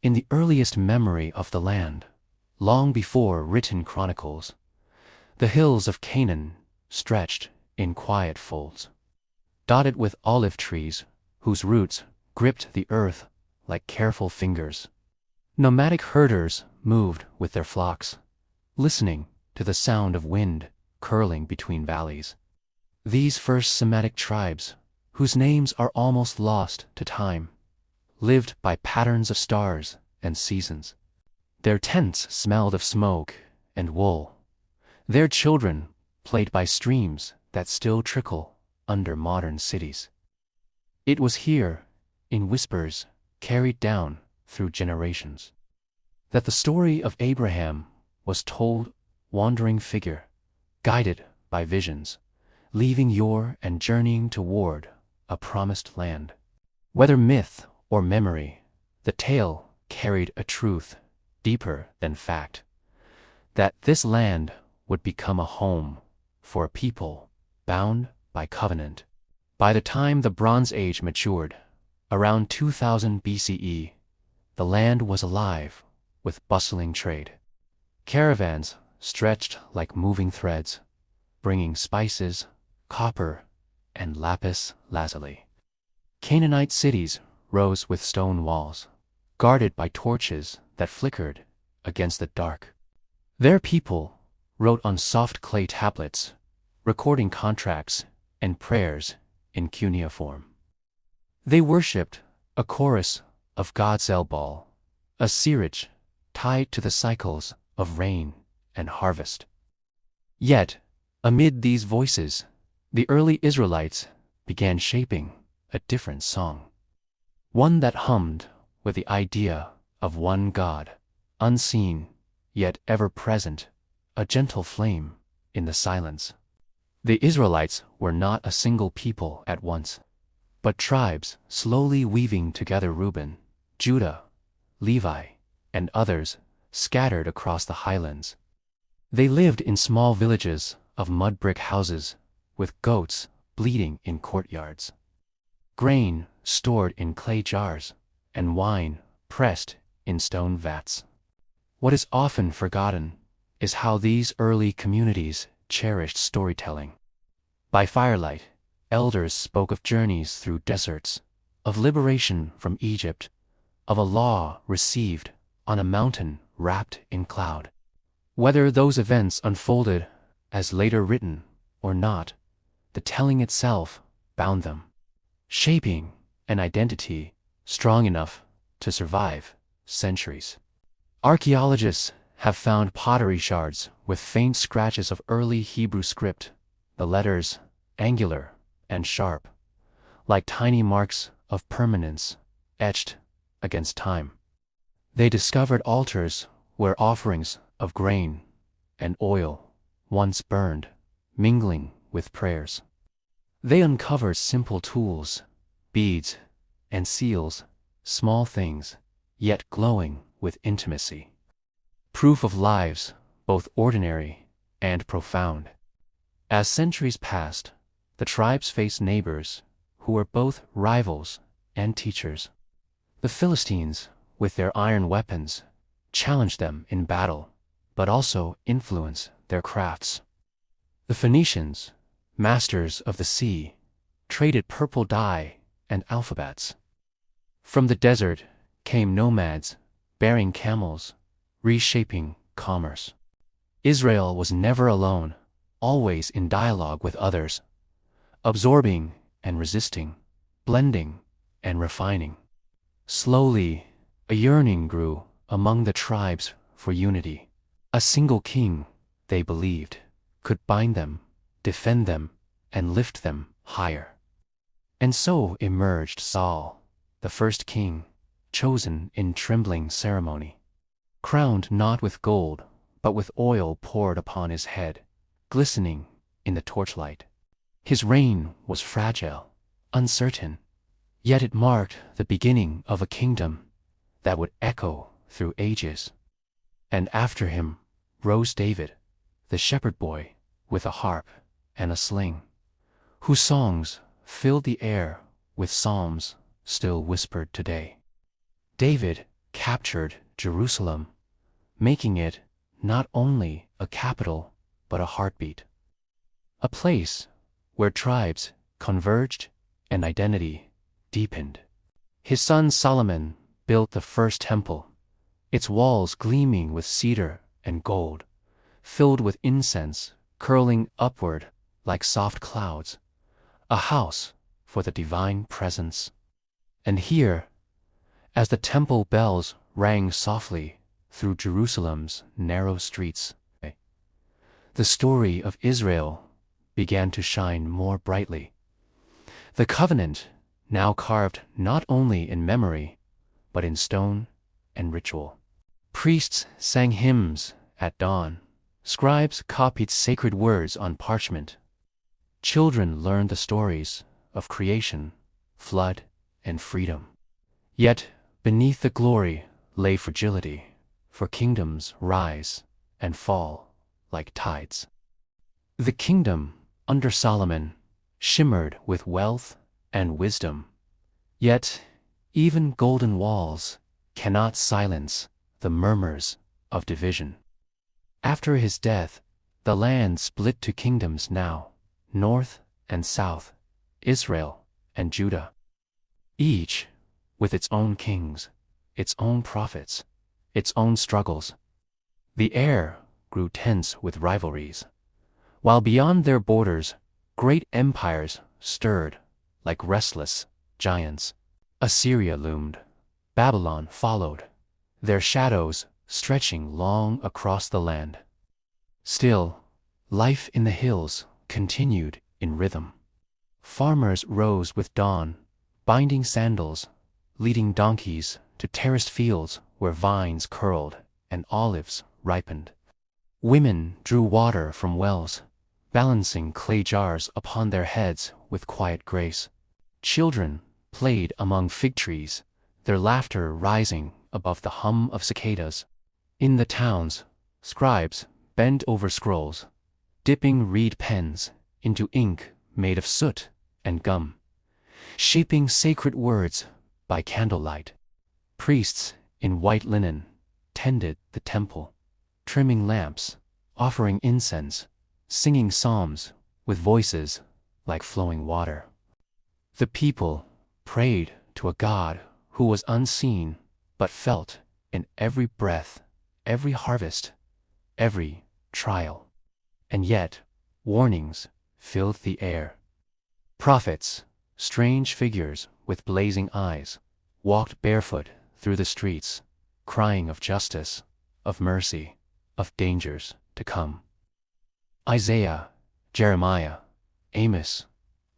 In the earliest memory of the land, long before written chronicles, the hills of Canaan stretched in quiet folds, dotted with olive trees whose roots gripped the earth like careful fingers. Nomadic herders moved with their flocks, listening to the sound of wind curling between valleys. These first Semitic tribes, whose names are almost lost to time, lived by patterns of stars and seasons. Their tents smelled of smoke and wool. Their children played by streams that still trickle under modern cities. It was here, in whispers carried down through generations, that the story of Abraham was told, wandering figure, guided by visions, leaving Ur and journeying toward a promised land. Whether myth or memory, the tale carried a truth deeper than fact, that this land would become a home for a people bound by covenant. By the time the Bronze Age matured, around 2000 BCE, the land was alive with bustling trade. Caravans stretched like moving threads, bringing spices, copper, and lapis lazuli. Canaanite cities rose with stone walls, guarded by torches that flickered against the dark. Their people wrote on soft clay tablets, recording contracts and prayers in cuneiform. They worshipped a chorus of God's Elbal, a sirich tied to the cycles of rain and harvest. Yet, amid these voices, the early Israelites began shaping a different song, one that hummed with the idea of one God, unseen yet ever present, a gentle flame in the silence. The Israelites were not a single people at once, but tribes slowly weaving together: Reuben, Judah, Levi, and others scattered across the highlands. They lived in small villages of mud brick houses, with goats bleating in courtyards, grain stored in clay jars, and wine pressed in stone vats. What is often forgotten is how these early communities cherished storytelling. By firelight, elders spoke of journeys through deserts, of liberation from Egypt, of a law received on a mountain wrapped in cloud. Whether those events unfolded as later written or not, the telling itself bound them, shaping an identity strong enough to survive centuries. Archaeologists have found pottery shards with faint scratches of early Hebrew script, the letters angular and sharp, like tiny marks of permanence etched against time. They discovered altars where offerings of grain and oil once burned, mingling with prayers. They uncovered simple tools, beads, and seals, small things, yet glowing with intimacy. Proof of lives, both ordinary and profound. As centuries passed, the tribes faced neighbors who were both rivals and teachers. The Philistines, with their iron weapons, challenged them in battle, but also influenced their crafts. The Phoenicians, masters of the sea, traded purple dye and alphabets. From the desert came nomads bearing camels, reshaping commerce. Israel was never alone, always in dialogue with others, absorbing and resisting, blending and refining. Slowly, a yearning grew among the tribes for unity. A single king, they believed, could bind them, defend them, and lift them higher. And so emerged Saul, the first king, chosen in trembling ceremony, crowned not with gold, but with oil poured upon his head, glistening in the torchlight. His reign was fragile, uncertain, yet it marked the beginning of a kingdom that would echo through ages. And after him rose David, the shepherd boy with a harp and a sling, whose songs filled the air with psalms still whispered today. David, captured Jerusalem, making it not only a capital but a heartbeat. A place where tribes converged and identity deepened. His son Solomon built the first temple, its walls gleaming with cedar and gold, filled with incense curling upward like soft clouds, a house for the divine presence. And here, as the temple bells rang softly through Jerusalem's narrow streets, the story of Israel began to shine more brightly. The covenant, now carved not only in memory, but in stone and ritual. Priests sang hymns at dawn. Scribes copied sacred words on parchment. Children learned the stories of creation, flood, and freedom. Yet, beneath the glory lay fragility, for kingdoms rise and fall like tides. The kingdom, under Solomon, shimmered with wealth and wisdom. Yet, even golden walls cannot silence the murmurs of division. After his death, the land split to kingdoms now, north and south, Israel and Judah. Each with its own kings, its own prophets, its own struggles. The air grew tense with rivalries, while beyond their borders, great empires stirred like restless giants. Assyria loomed, Babylon followed, their shadows stretching long across the land. Still, life in the hills continued in rhythm. Farmers rose with dawn, binding sandals, leading donkeys to terraced fields where vines curled and olives ripened. Women drew water from wells, balancing clay jars upon their heads with quiet grace. Children played among fig trees, their laughter rising above the hum of cicadas. In the towns, scribes bent over scrolls, dipping reed pens into ink made of soot and gum, shaping sacred words by candlelight. Priests in white linen tended the temple, trimming lamps, offering incense, singing psalms with voices like flowing water. The people prayed to a God who was unseen but felt in every breath, every harvest, every trial. And yet, warnings filled the air. Prophets, strange figures with blazing eyes, walked barefoot through the streets, crying of justice, of mercy, of dangers to come. Isaiah, Jeremiah, Amos,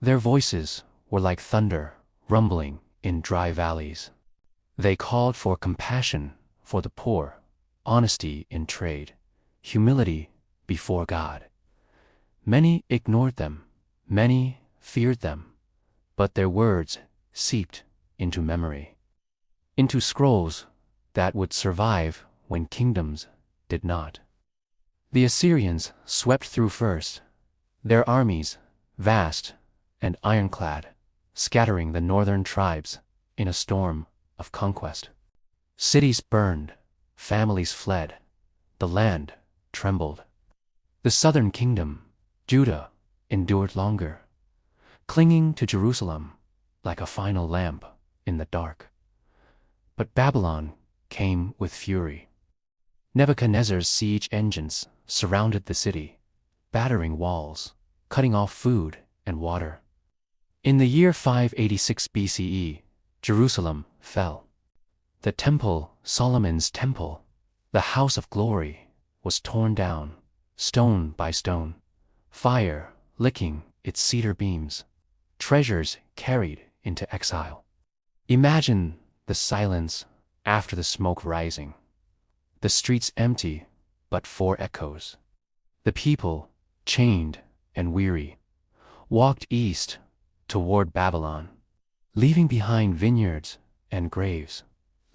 their voices were like thunder rumbling in dry valleys. They called for compassion for the poor, honesty in trade, humility before God. Many ignored them, many feared them, but their words seeped into memory, into scrolls that would survive when kingdoms did not. The Assyrians swept through first, their armies vast and ironclad, scattering the northern tribes in a storm of conquest. Cities burned, families fled, the land trembled. The southern kingdom, Judah, endured longer, clinging to Jerusalem like a final lamp in the dark. But Babylon came with fury. Nebuchadnezzar's siege engines surrounded the city, battering walls, cutting off food and water. In the year 586 BCE, Jerusalem fell. The temple, Solomon's temple, the house of glory, was torn down, stone by stone, fire licking its cedar beams, treasures carried into exile. Imagine the silence after the smoke rising, the streets empty but for echoes. The people, chained and weary, walked east toward Babylon, leaving behind vineyards and graves,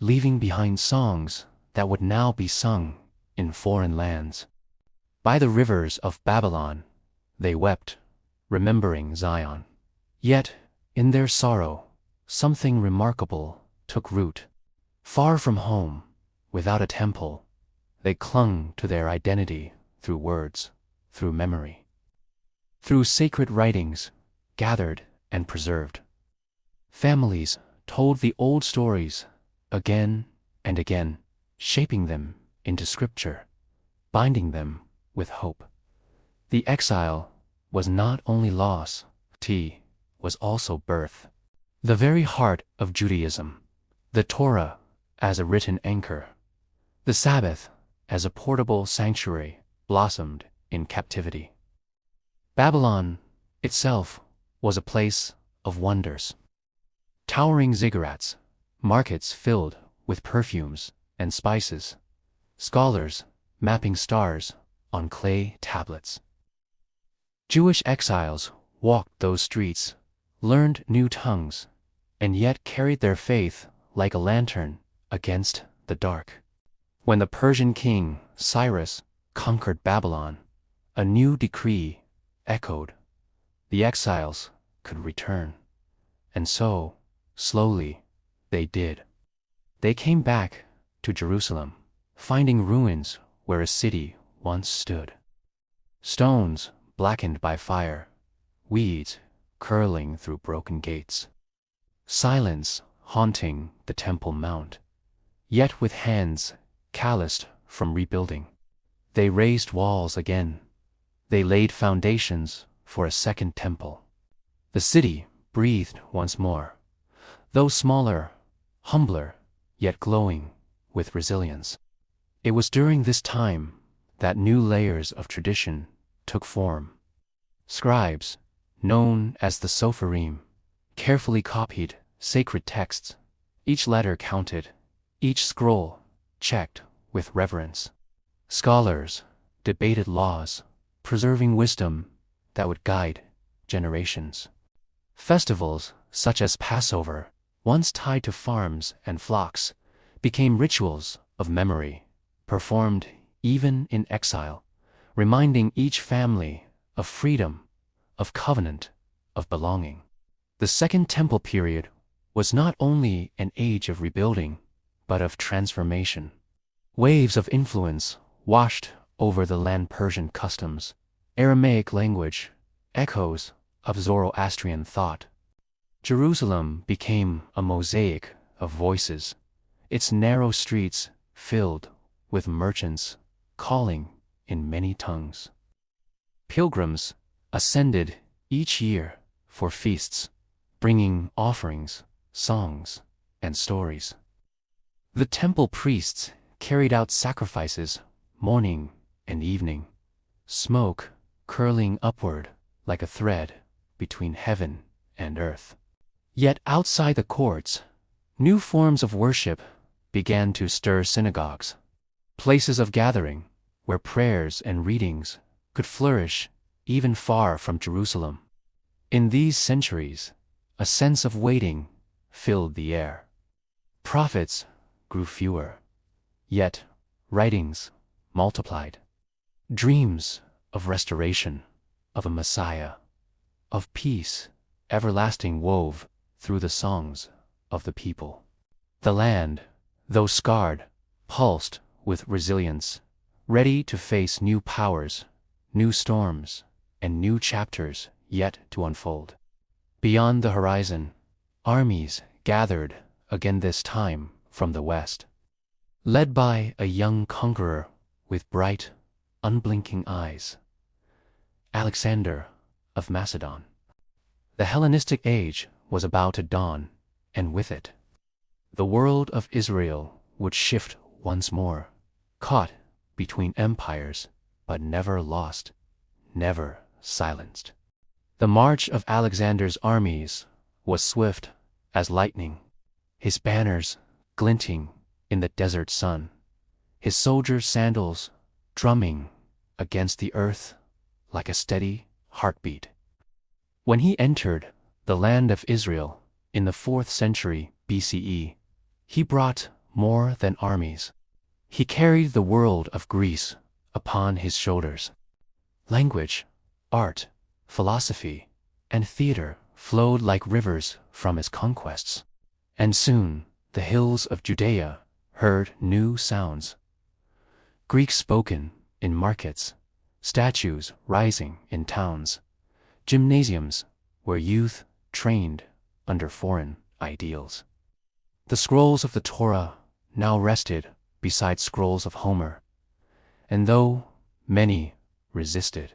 leaving behind songs that would now be sung in foreign lands. By the rivers of Babylon, they wept, remembering Zion. Yet, in their sorrow, something remarkable took root. Far from home, without a temple, they clung to their identity through words, through memory, through sacred writings, gathered and preserved. Families told the old stories again and again, shaping them into scripture, binding them with hope. The exile was not only loss, it was also birth. The very heart of Judaism, the Torah as a written anchor, the Sabbath as a portable sanctuary, blossomed in captivity. Babylon itself was a place of wonders. Towering ziggurats, markets filled with perfumes and spices, scholars mapping stars on clay tablets. Jewish exiles walked those streets, learned new tongues, and yet carried their faith like a lantern against the dark. When the Persian king Cyrus conquered Babylon, a new decree echoed. The exiles could return. And so, slowly, they did. They came back to Jerusalem, finding ruins where a city once stood. Stones blackened by fire, weeds curling through broken gates. Silence haunting the Temple Mount, yet with hands calloused from rebuilding. They raised walls again. They laid foundations for a second temple. The city breathed once more, though smaller, humbler, yet glowing with resilience. It was during this time that new layers of tradition took form. Scribes, known as the Sopharim, carefully copied sacred texts, each letter counted, each scroll checked with reverence. Scholars debated laws, preserving wisdom that would guide generations. Festivals such as Passover, once tied to farms and flocks, became rituals of memory, performed even in exile, reminding each family of freedom, of covenant, of belonging. The Second Temple period was not only an age of rebuilding, but of transformation. Waves of influence washed over the land: Persian customs, Aramaic language, echoes of Zoroastrian thought. Jerusalem became a mosaic of voices, its narrow streets filled with merchants calling in many tongues. Pilgrims ascended each year for feasts, bringing offerings, songs, and stories. The temple priests carried out sacrifices morning and evening, smoke curling upward like a thread between heaven and earth. Yet outside the courts, new forms of worship began to stir: synagogues, places of gathering where prayers and readings could flourish even far from Jerusalem. In these centuries, a sense of waiting filled the air. Prophets grew fewer, yet writings multiplied. Dreams of restoration, of a Messiah, of peace everlasting wove through the songs of the people. The land, though scarred, pulsed with resilience, ready to face new powers, new storms, and new chapters yet to unfold. Beyond the horizon, armies gathered again, this time from the west. Led by a young conqueror with bright, unblinking eyes, Alexander of Macedon. The Hellenistic age was about to dawn, and with it, the world of Israel would shift once more, caught between empires, but never lost, never silenced. The march of Alexander's armies was swift as lightning, his banners glinting in the desert sun, his soldiers' sandals drumming against the earth like a steady heartbeat. When he entered the land of Israel in the 4th century BCE, he brought more than armies. He carried the world of Greece upon his shoulders. Language, art, philosophy, and theater flowed like rivers from his conquests. And soon, the hills of Judea heard new sounds. Greek spoken in markets, statues rising in towns, gymnasiums where youth trained under foreign ideals. The scrolls of the Torah now rested beside scrolls of Homer, and though many resisted,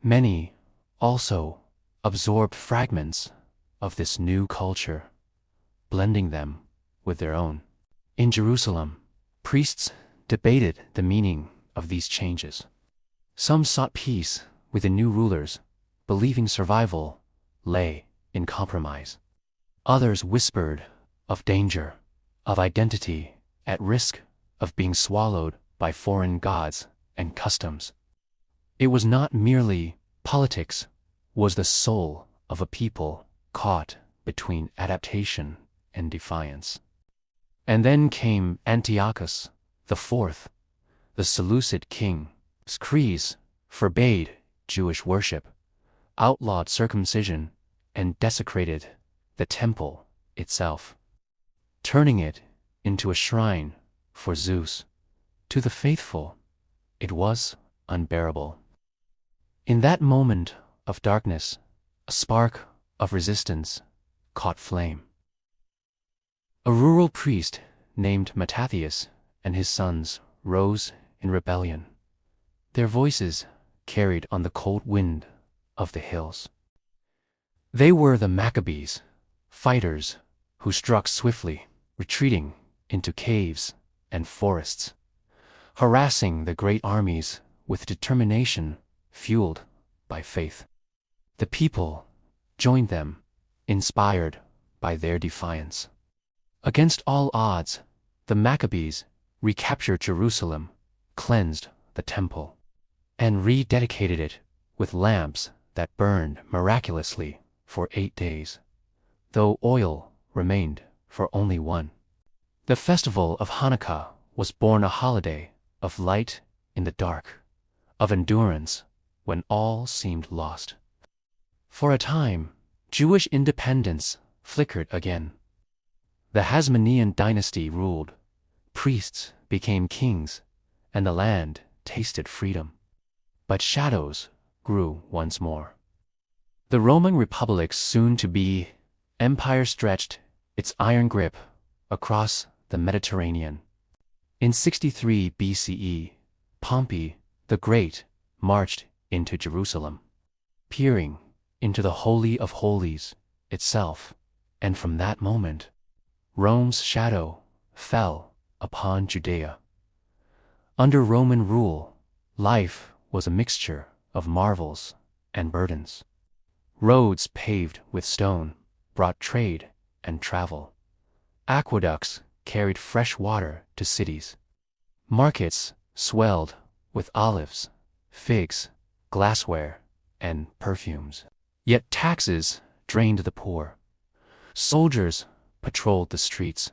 many also absorbed fragments of this new culture, blending them with their own. In Jerusalem, priests debated the meaning of these changes. Some sought peace with the new rulers, believing survival lay in compromise. Others whispered of danger, of identity at risk of being swallowed by foreign gods and customs. It was not merely politics, was the soul of a people caught between adaptation and defiance. And then came Antiochus the Fourth, the Seleucid king. His decrees forbade Jewish worship, outlawed circumcision, and desecrated the temple itself, turning it into a shrine for Zeus. To the faithful, it was unbearable. In that moment of darkness, a spark of resistance caught flame. A rural priest named Mattathias and his sons rose in rebellion, their voices carried on the cold wind of the hills. They were the Maccabees, fighters who struck swiftly, retreating into caves and forests, harassing the great armies with determination fueled by faith. The people joined them, inspired by their defiance. Against all odds, the Maccabees recaptured Jerusalem, cleansed the temple, and rededicated it with lamps that burned miraculously for 8 days, though oil remained for only one. The festival of Hanukkah was born a holiday of light in the dark, of endurance when all seemed lost. For a time, Jewish independence flickered again. The Hasmonean dynasty ruled, priests became kings, and the land tasted freedom. But shadows grew once more. The Roman Republic's soon-to-be empire stretched its iron grip across the Mediterranean. In 63 BCE, Pompey the Great marched into Jerusalem, peering into the Holy of Holies itself, and from that moment, Rome's shadow fell upon Judea. Under Roman rule, life was a mixture of marvels and burdens. Roads paved with stone brought trade and travel. Aqueducts carried fresh water to cities. Markets swelled with olives, figs, glassware, and perfumes. Yet taxes drained the poor. Soldiers patrolled the streets,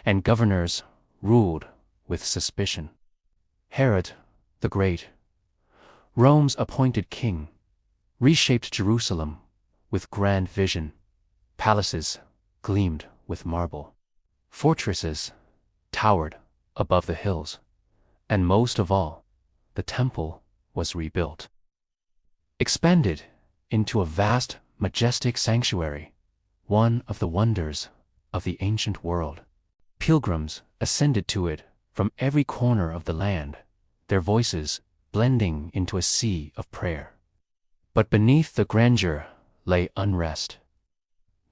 and governors ruled with suspicion. Herod the Great, Rome's appointed king, reshaped Jerusalem with grand vision. Palaces gleamed with marble. Fortresses towered above the hills, and most of all, the temple was rebuilt, expanded into a vast, majestic sanctuary, one of the wonders of the ancient world. Pilgrims ascended to it from every corner of the land, their voices blending into a sea of prayer. But beneath the grandeur lay unrest.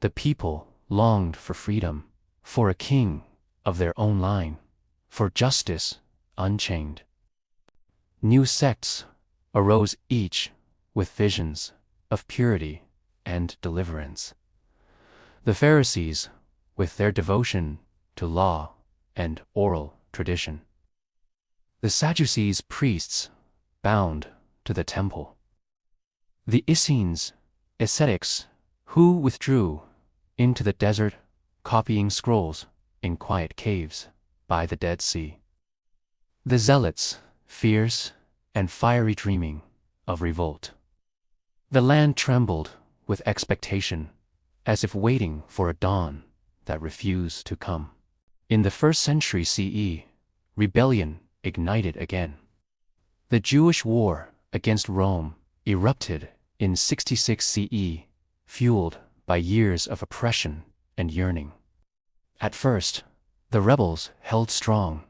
The people longed for freedom, for a king of their own line, for justice unchained. New sects arose, each with visions of purity and deliverance. The Pharisees, with their devotion to law and oral tradition. The Sadducees, priests bound to the temple. The Essenes, ascetics, who withdrew into the desert, copying scrolls in quiet caves by the Dead Sea. The Zealots, fierce and fiery, dreaming of revolt. The land trembled with expectation, as if waiting for a dawn that refuse to come. In the 1st century CE, rebellion ignited again. The Jewish war against Rome erupted in 66 CE, fueled by years of oppression and yearning. At first, the rebels held strong,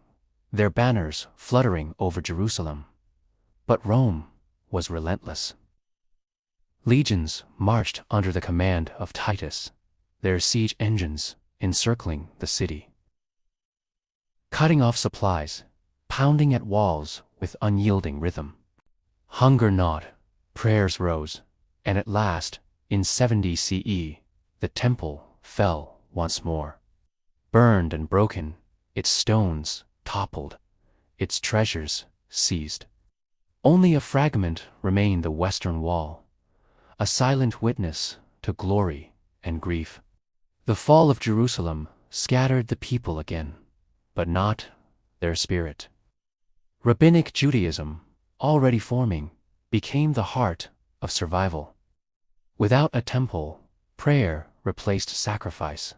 their banners fluttering over Jerusalem. But Rome was relentless. Legions marched under the command of Titus, their siege engines encircling the city. Cutting off supplies, pounding at walls with unyielding rhythm. Hunger gnawed, prayers rose, and at last, in 70 CE, the temple fell once more. Burned and broken, its stones toppled, its treasures seized. Only a fragment remained the western wall, a silent witness to glory and grief. The fall of Jerusalem scattered the people again, but not their spirit. Rabbinic Judaism, already forming, became the heart of survival. Without a temple, prayer replaced sacrifice.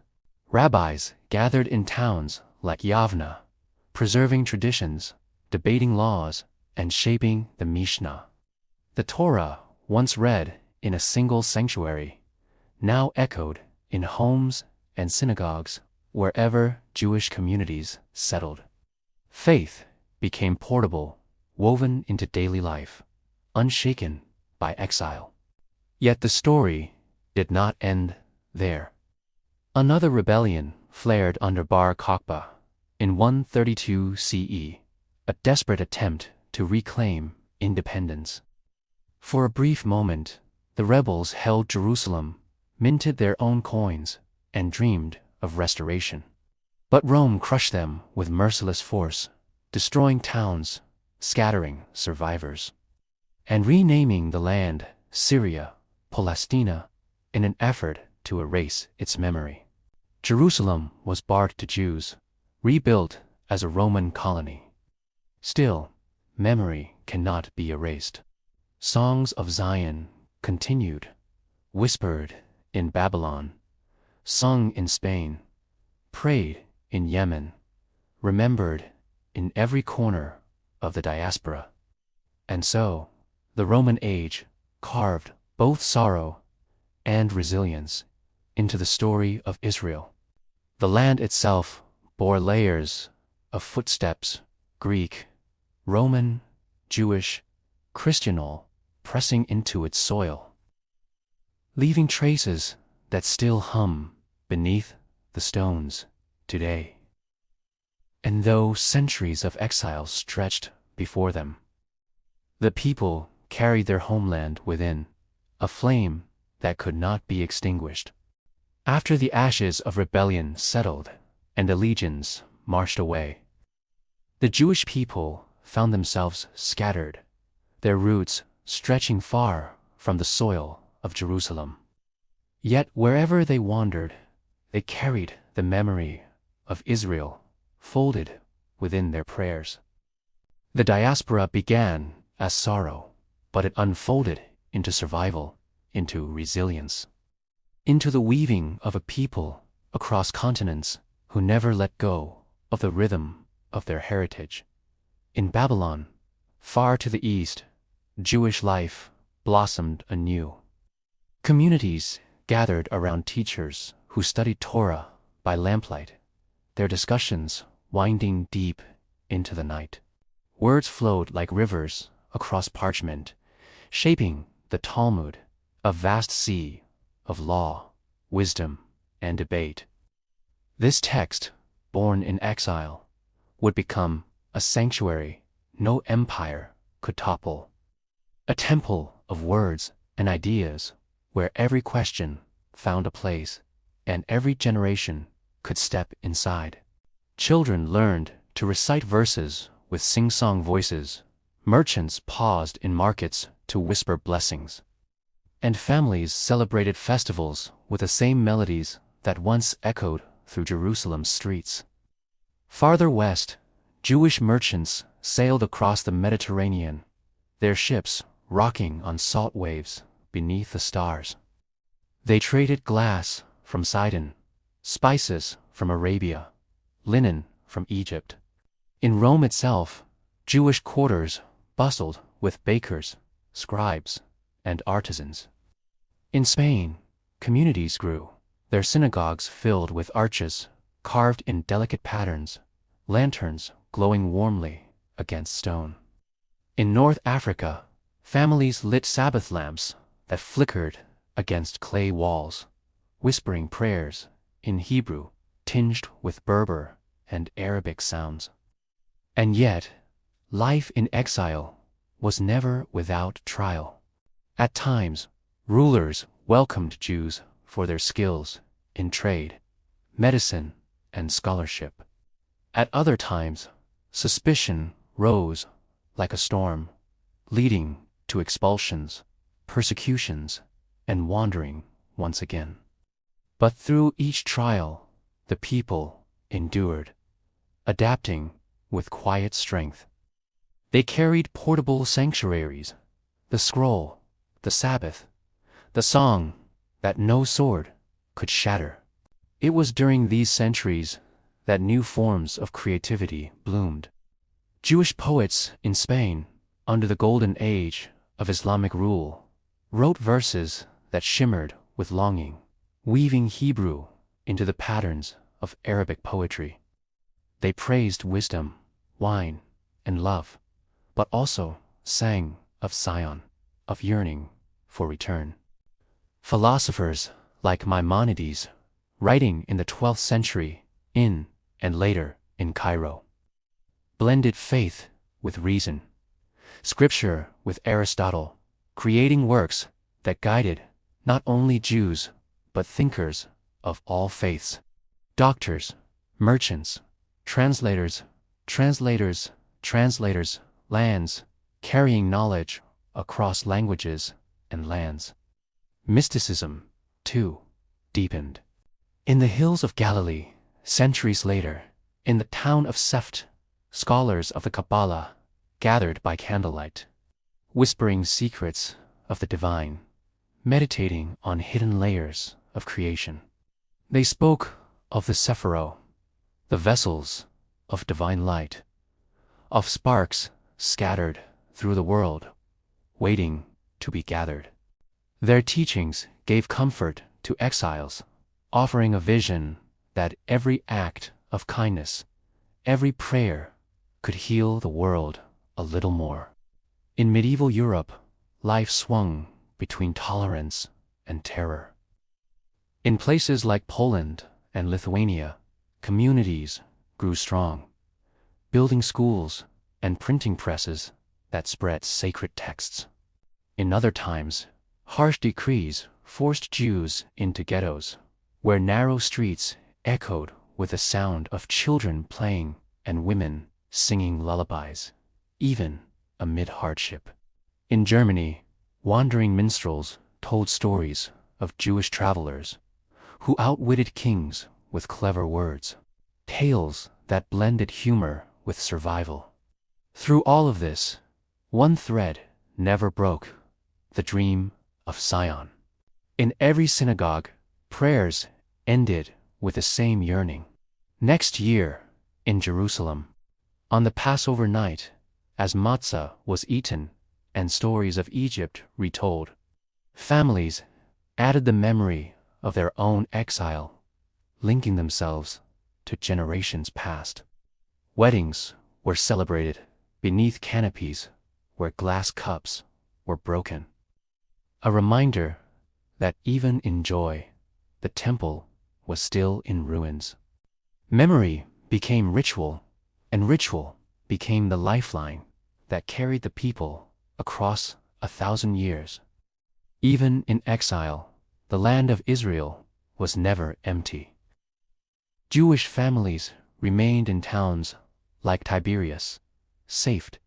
Rabbis gathered in towns like Yavna, preserving traditions, debating laws, and shaping the Mishnah. The Torah, once read in a single sanctuary, now echoed in homes and synagogues wherever Jewish communities settled. Faith became portable, woven into daily life, unshaken by exile. Yet the story did not end there. Another rebellion flared under Bar Kokhba in 132 CE, a desperate attempt to reclaim independence. For a brief moment, the rebels held Jerusalem, minted their own coins, and dreamed of restoration. But Rome crushed them with merciless force, destroying towns, scattering survivors, and renaming the land Syria, Palestina, in an effort to erase its memory. Jerusalem was barred to Jews, rebuilt as a Roman colony. Still, memory cannot be erased. Songs of Zion continued, whispered in Babylon, sung in Spain, prayed in Yemen, remembered in every corner of the diaspora. And so, the Roman age carved both sorrow and resilience into the story of Israel. The land itself bore layers of footsteps, Greek, Roman, Jewish, Christian, all pressing into its soil, leaving traces that still hum beneath the stones today. And though centuries of exile stretched before them, the people carried their homeland within, a flame that could not be extinguished. After the ashes of rebellion settled and the legions marched away, the Jewish people found themselves scattered, their roots stretching far from the soil of Jerusalem. Yet wherever they wandered, they carried the memory of Israel folded within their prayers. The diaspora began as sorrow, but it unfolded into survival, into resilience, into the weaving of a people across continents who never let go of the rhythm of their heritage. In Babylon, far to the east, Jewish life blossomed anew. Communities gathered around teachers who studied Torah by lamplight, their discussions winding deep into the night. Words flowed like rivers across parchment, shaping the Talmud, a vast sea of law, wisdom, and debate. This text, born in exile, would become a sanctuary no empire could topple, a temple of words and ideas where every question found a place and every generation could step inside. Children learned to recite verses with sing-song voices, merchants paused in markets to whisper blessings, and families celebrated festivals with the same melodies that once echoed through Jerusalem's streets. Farther west, Jewish merchants sailed across the Mediterranean, their ships rocking on salt waves beneath the stars. They traded glass from Sidon, spices from Arabia, linen from Egypt. In Rome itself, Jewish quarters bustled with bakers, scribes, and artisans. In Spain, communities grew, their synagogues filled with arches carved in delicate patterns, lanterns glowing warmly against stone. In North Africa, families lit Sabbath lamps that flickered against clay walls, whispering prayers in Hebrew tinged with Berber and Arabic sounds. And yet, life in exile was never without trial. At times, rulers welcomed Jews for their skills in trade, medicine, and scholarship. At other times, suspicion rose like a storm, leading to expulsions, persecutions, and wandering once again. But through each trial, the people endured, adapting with quiet strength. They carried portable sanctuaries, the scroll, the Sabbath, the song that no sword could shatter. It was during these centuries that new forms of creativity bloomed. Jewish poets in Spain, under the golden age of Islamic rule, wrote verses that shimmered with longing, weaving Hebrew into the patterns of Arabic poetry. They praised wisdom, wine, and love, but also sang of Zion, of yearning for return. Philosophers like Maimonides, writing in the 12th century in and later in Cairo, blended faith with reason, scripture with Aristotle, creating works that guided not only Jews but thinkers of all faiths. Doctors, merchants, translators, lands, carrying knowledge across languages and lands. Mysticism, too, deepened. In the hills of Galilee, centuries later, in the town of Seft, scholars of the Kabbalah gathered by candlelight, whispering secrets of the divine, meditating on hidden layers of creation. They spoke of the Sephiro, the vessels of divine light, of sparks scattered through the world, waiting to be gathered. Their teachings gave comfort to exiles, offering a vision that every act of kindness, every prayer, could heal the world a little more. In medieval Europe, life swung between tolerance and terror. In places like Poland and Lithuania, communities grew strong, building schools and printing presses that spread sacred texts. In other times, harsh decrees forced Jews into ghettos, where narrow streets echoed with the sound of children playing and women singing lullabies, even amid hardship. In Germany, wandering minstrels told stories of Jewish travelers who outwitted kings with clever words, tales that blended humor with survival. Through all of this, one thread never broke: the dream of Zion. In every synagogue, prayers ended with the same yearning. Next year, in Jerusalem, on the Passover night, as matzah was eaten and stories of Egypt retold, families added the memory of their own exile, linking themselves to generations past. Weddings were celebrated beneath canopies where glass cups were broken. A reminder that even in joy, the temple was still in ruins. Memory became ritual, and ritual became the lifeline that carried the people across 1,000 years. Even in exile, the land of Israel was never empty. Jewish families remained in towns like Tiberias, Safed,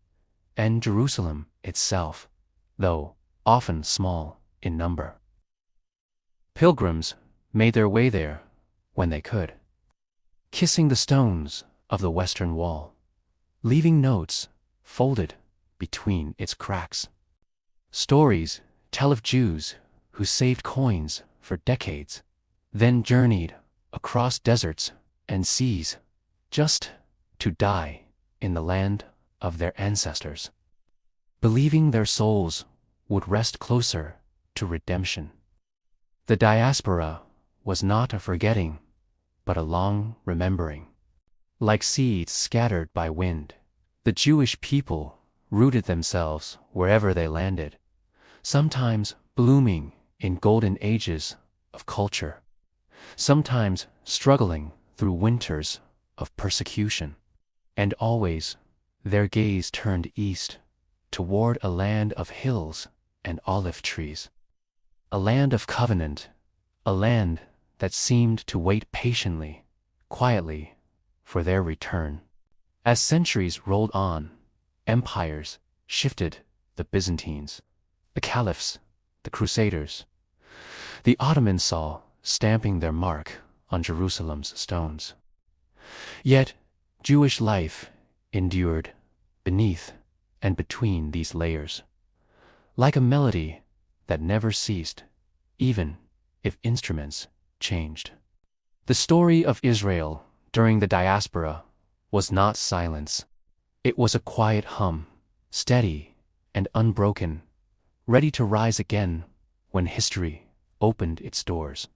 and Jerusalem itself, though often small in number. Pilgrims made their way there when they could, kissing the stones of the Western Wall, leaving notes folded between its cracks. Stories tell of Jews who saved coins for decades, then journeyed across deserts and seas, just to die in the land of their ancestors, believing their souls would rest closer to redemption. The diaspora was not a forgetting, but a long remembering. Like seeds scattered by wind, the Jewish people rooted themselves wherever they landed, sometimes blooming in golden ages of culture, sometimes struggling through winters of persecution, and always their gaze turned east toward a land of hills and olive trees, a land of covenant, a land that seemed to wait patiently, quietly, for their return. As centuries rolled on, empires shifted: the Byzantines, the Caliphs, the Crusaders. The Ottomans saw stamping their mark on Jerusalem's stones. Yet Jewish life endured beneath and between these layers, like a melody that never ceased, even if instruments changed. The story of Israel during the diaspora was not silence. It was a quiet hum, steady and unbroken, ready to rise again when history opened its doors.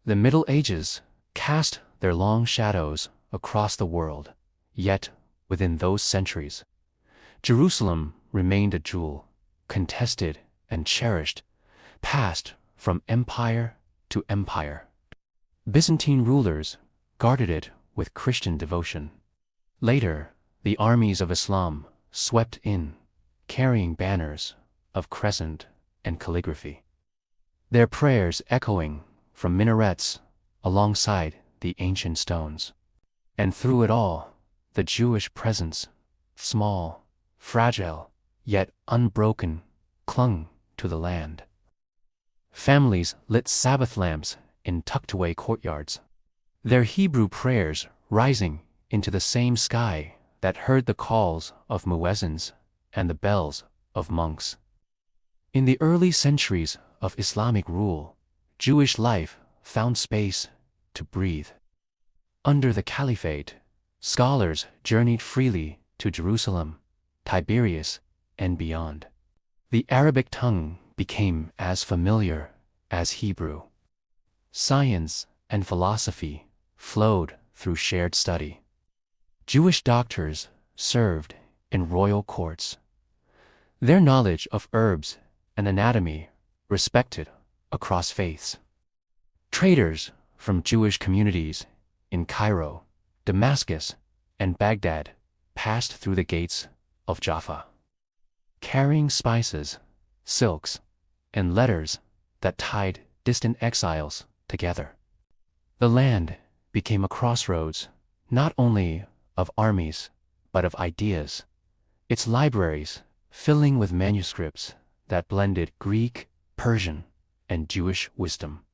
The Middle Ages cast their long shadows across the world, yet within those centuries, Jerusalem remained a jewel, contested and cherished, passed from empire to empire. Byzantine rulers guarded it with Christian devotion. Later, the armies of Islam swept in, carrying banners of crescent and calligraphy, their prayers echoing from minarets alongside the ancient stones. And through it all, the Jewish presence, small, fragile, yet unbroken, clung to the land. Families lit Sabbath lamps in tucked-away courtyards, their Hebrew prayers rising into the same sky that heard the calls of muezzins and the bells of monks. In the early centuries of Islamic rule, Jewish life found space to breathe. Under the Caliphate, scholars journeyed freely to Jerusalem, Tiberias, and beyond. The Arabic tongue became as familiar as Hebrew. Science and philosophy flowed through shared study. Jewish doctors served in royal courts, their knowledge of herbs and anatomy respected across faiths. Traders from Jewish communities in Cairo, Damascus, and Baghdad passed through the gates of Jaffa, carrying spices, silks, and letters that tied distant exiles together. The land became a crossroads not only of armies but of ideas, its libraries filling with manuscripts that blended Greek, Persian, and Jewish wisdom.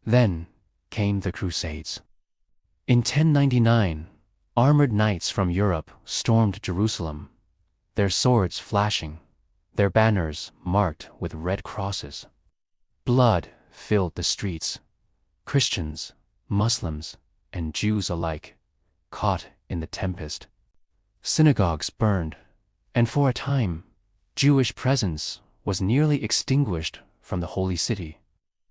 Then came the Crusades. In 1099, armored knights from Europe stormed Jerusalem, their swords flashing, their banners marked with red crosses. Blood filled the streets, Christians, Muslims, and Jews alike caught in the tempest. Synagogues burned, and for a time, Jewish presence was nearly extinguished from the holy city.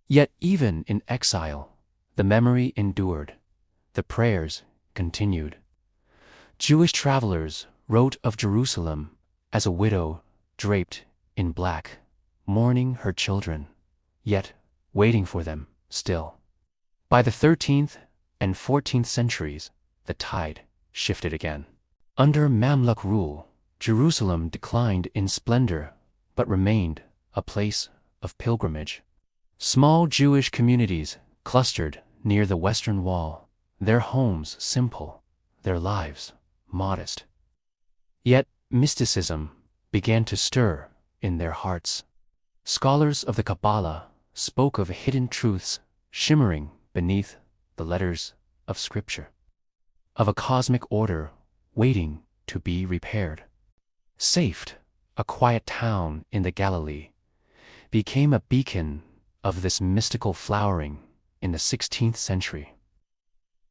Yet even in exile, the memory endured, the prayers continued. Jewish travelers wrote of Jerusalem as a widow draped in black, mourning her children, yet waiting for them still. By the 13th and 14th centuries, the tide shifted again. Under Mamluk rule, Jerusalem declined in splendor but remained a place of pilgrimage. Small Jewish communities clustered near the Western Wall, their homes simple, their lives modest. Yet mysticism began to stir in their hearts. Scholars of the Kabbalah spoke of hidden truths shimmering beneath the letters of Scripture, of a cosmic order waiting to be repaired. Safed, a quiet town in the Galilee, became a beacon of this mystical flowering in the 16th century.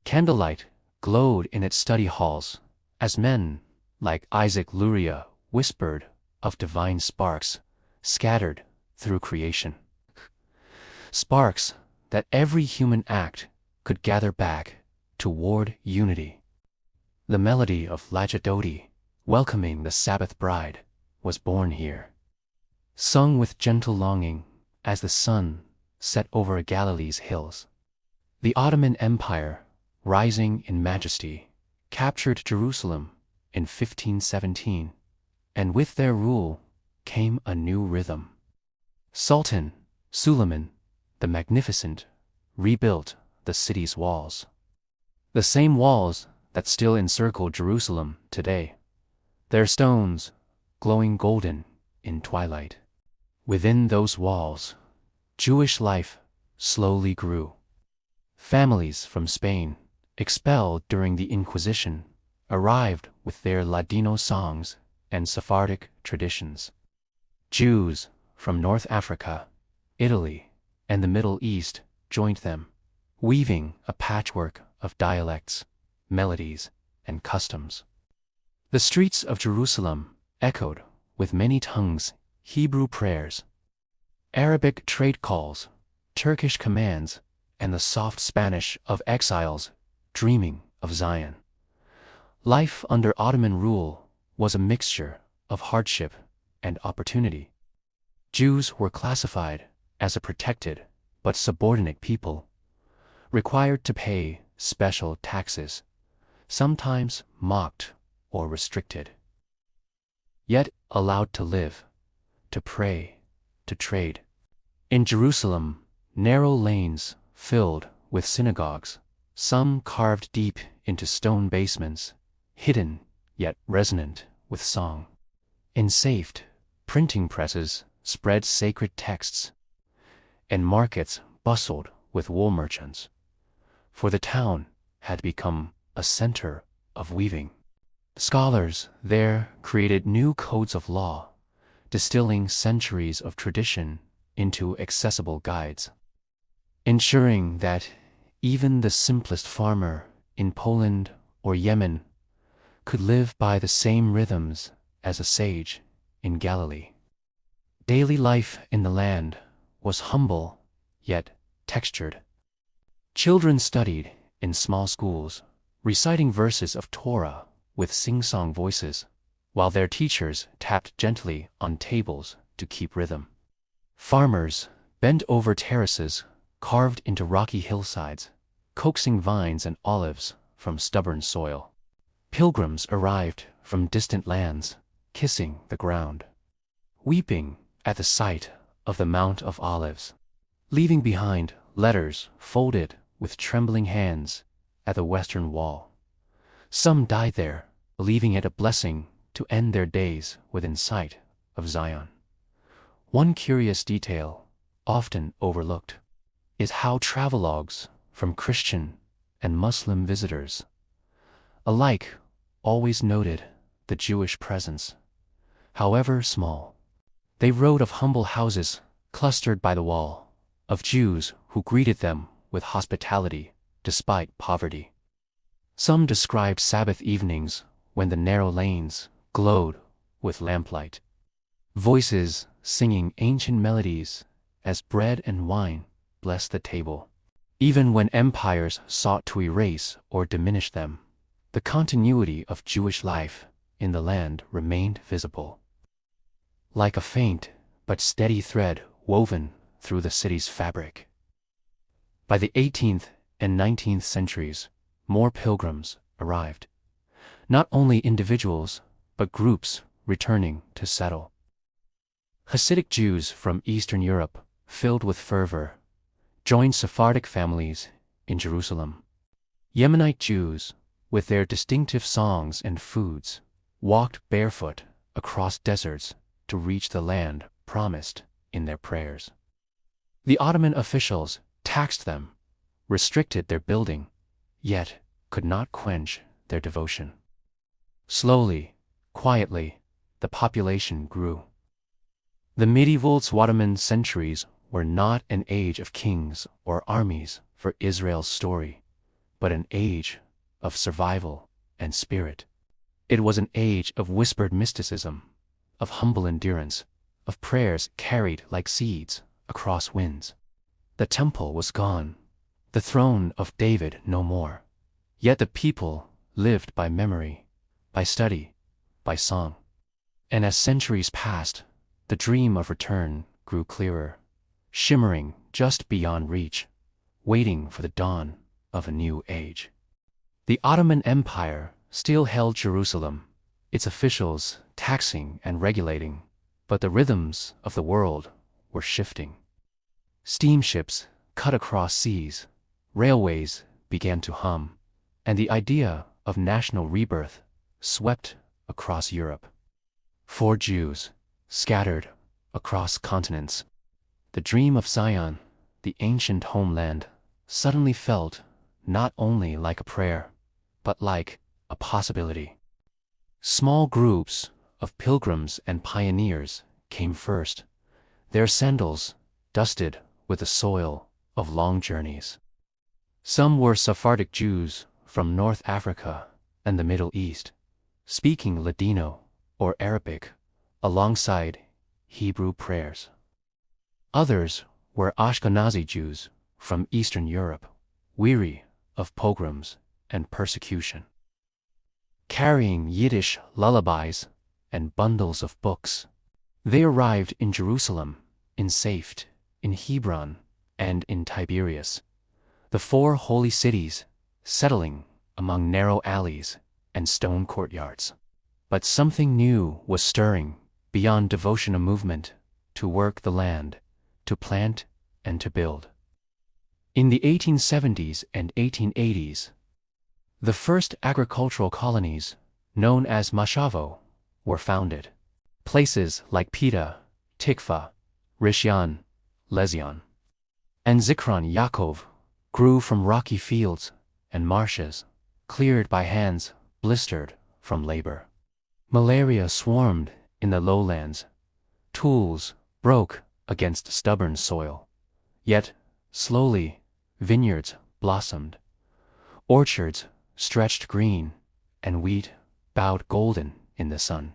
Candlelight glowed in its study halls, as men, like Isaac Luria, whispered of divine sparks scattered through creation. Sparks that every human act could gather back toward unity. The melody of Lajadoti, welcoming the Sabbath bride, was born here. Sung with gentle longing as the sun set over Galilee's hills. The Ottoman Empire, rising in majesty, captured Jerusalem in 1517, and with their rule came a new rhythm. Sultan Suleiman the Magnificent rebuilt the city's walls. The same walls that still encircle Jerusalem today, their stones glowing golden in twilight. Within those walls, Jewish life slowly grew. Families from Spain, expelled during the Inquisition, arrived with their Ladino songs and Sephardic traditions. Jews from North Africa, Italy, and the Middle East joined them, weaving a patchwork of dialects, melodies, and customs. The streets of Jerusalem echoed with many tongues, Hebrew prayers, Arabic trade calls, Turkish commands, and the soft Spanish of exiles dreaming of Zion. Life under Ottoman rule was a mixture of hardship and opportunity. Jews were classified as a protected but subordinate people, required to pay special taxes, sometimes mocked or restricted, yet allowed to live, to pray, to trade. In Jerusalem, narrow lanes filled with synagogues, some carved deep into stone basements, hidden yet resonant with song. Ensafed printing presses spread sacred texts, and markets bustled with wool merchants, for the town had become a center of weaving. Scholars there created new codes of law, distilling centuries of tradition into accessible guides, ensuring that even the simplest farmer in Poland or Yemen could live by the same rhythms as a sage in Galilee. Daily life in the land was humble yet textured. Children studied in small schools, reciting verses of Torah with sing-song voices, while their teachers tapped gently on tables to keep rhythm. Farmers bent over terraces carved into rocky hillsides, coaxing vines and olives from stubborn soil. Pilgrims arrived from distant lands, kissing the ground, weeping at the sight of the Mount of Olives, leaving behind letters folded with trembling hands at the western wall. Some died there, believing it a blessing to end their days within sight of Zion. One curious detail, often overlooked, is how travelogues from Christian and Muslim visitors alike always noted the Jewish presence, however small. They wrote of humble houses clustered by the wall, of Jews who greeted them with hospitality despite poverty. Some described Sabbath evenings when the narrow lanes glowed with lamplight, voices singing ancient melodies as bread and wine blessed the table. Even when empires sought to erase or diminish them, the continuity of Jewish life in the land remained visible, like a faint but steady thread woven through the city's fabric. By the 18th and 19th centuries, more pilgrims arrived, not only individuals but groups returning to settle. Hasidic Jews from Eastern Europe, filled with fervor, joined Sephardic families in Jerusalem. Yemenite Jews, with their distinctive songs and foods, walked barefoot across deserts to reach the land promised in their prayers. The Ottoman officials taxed them, restricted their building, yet could not quench their devotion. Slowly, quietly, the population grew. The medieval Ottoman centuries were not an age of kings or armies for Israel's story, but an age of survival and spirit. It was an age of whispered mysticism, of humble endurance, of prayers carried like seeds across winds. The temple was gone, the throne of David no more. Yet the people lived by memory, by study, by song. And as centuries passed, the dream of return grew clearer, shimmering just beyond reach, waiting for the dawn of a new age. The Ottoman Empire still held Jerusalem, its officials taxing and regulating, but the rhythms of the world were shifting. Steamships cut across seas, railways began to hum, and the idea of national rebirth swept across Europe. For Jews, scattered across continents, the dream of Zion, the ancient homeland, suddenly felt not only like a prayer, but like a possibility. Small groups of pilgrims and pioneers came first, their sandals dusted with the soil of long journeys. Some were Sephardic Jews from North Africa and the Middle East, speaking Ladino or Arabic alongside Hebrew prayers. Others were Ashkenazi Jews from Eastern Europe, weary of pogroms and persecution. Carrying Yiddish lullabies and bundles of books, they arrived in Jerusalem, in Safed, in Hebron, and in Tiberias, the four holy cities, settling among narrow alleys and stone courtyards. But something new was stirring beyond devotion, a movement to work the land, to plant and to build. In the 1870s and 1880s, the first agricultural colonies, known as Mashavo, were founded. Places like Pita, Tikva, Rishon, Lezion, and Zikron Yaakov grew from rocky fields and marshes, cleared by hands blistered from labor. Malaria swarmed in the lowlands. Tools broke against stubborn soil. Yet, slowly, vineyards blossomed. Orchards stretched green, and wheat bowed golden in the sun.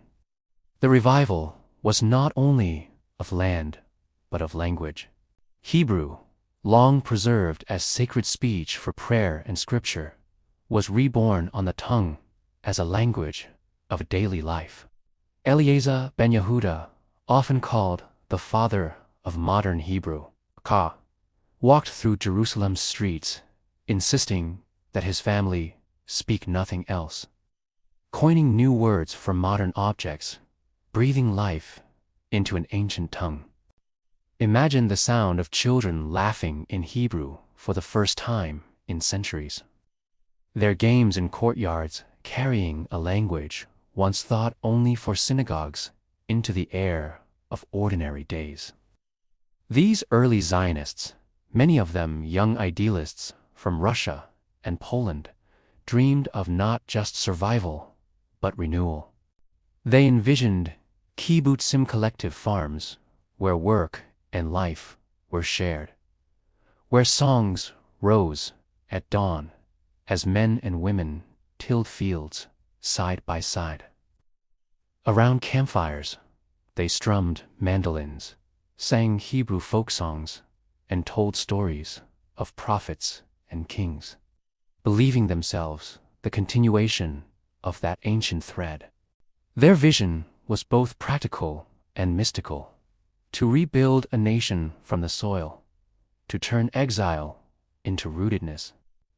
The revival was not only of land, but of language. Hebrew, long preserved as sacred speech for prayer and scripture, was reborn on the tongue as a language of daily life. Eliezer ben Yehuda, often called the father of modern Hebrew, walked through Jerusalem's streets, insisting that his family speak nothing else, coining new words for modern objects, breathing life into an ancient tongue. Imagine the sound of children laughing in Hebrew for the first time in centuries. Their games in courtyards carrying a language once thought only for synagogues into the air of ordinary days. These early Zionists, many of them young idealists from Russia and Poland, dreamed of not just survival, but renewal. They envisioned kibbutzim, collective farms, where work and life were shared, where songs rose at dawn as men and women tilled fields side by side. Around campfires, they strummed mandolins, sang Hebrew folk songs, and told stories of prophets and kings, believing themselves the continuation of that ancient thread. Their vision was both practical and mystical: to rebuild a nation from the soil, to turn exile into rootedness.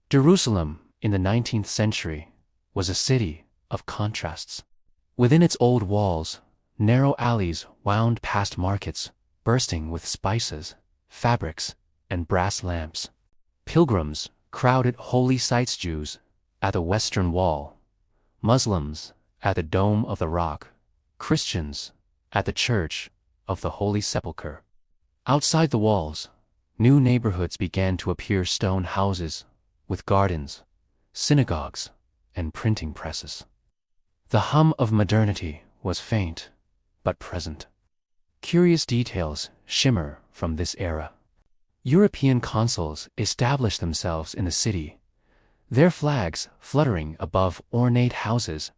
Jerusalem in the 19th century was a city of contrasts. Within its old walls, narrow alleys wound past markets bursting with spices, fabrics, and brass lamps. Pilgrims crowded holy sites, Jews at the Western Wall, Muslims at the Dome of the Rock, Christians at the Church of the Holy Sepulchre. Outside the walls, new neighborhoods began to appear: stone houses with gardens, synagogues, and printing presses. The hum of modernity was faint, but present. Curious details shimmer from this era. European consuls established themselves in the city, their flags fluttering above ornate houses,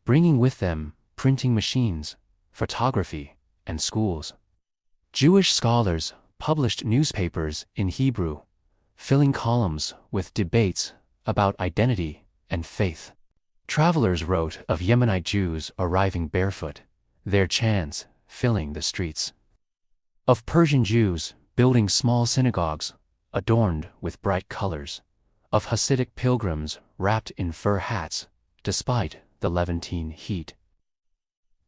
bringing with them printing machines, photography, and schools. Jewish scholars published newspapers in Hebrew, filling columns with debates about identity and faith. Travelers wrote of Yemenite Jews arriving barefoot, their chants filling the streets. Of Persian Jews building small synagogues adorned with bright colors. Of Hasidic pilgrims wrapped in fur hats, despite the Levantine heat.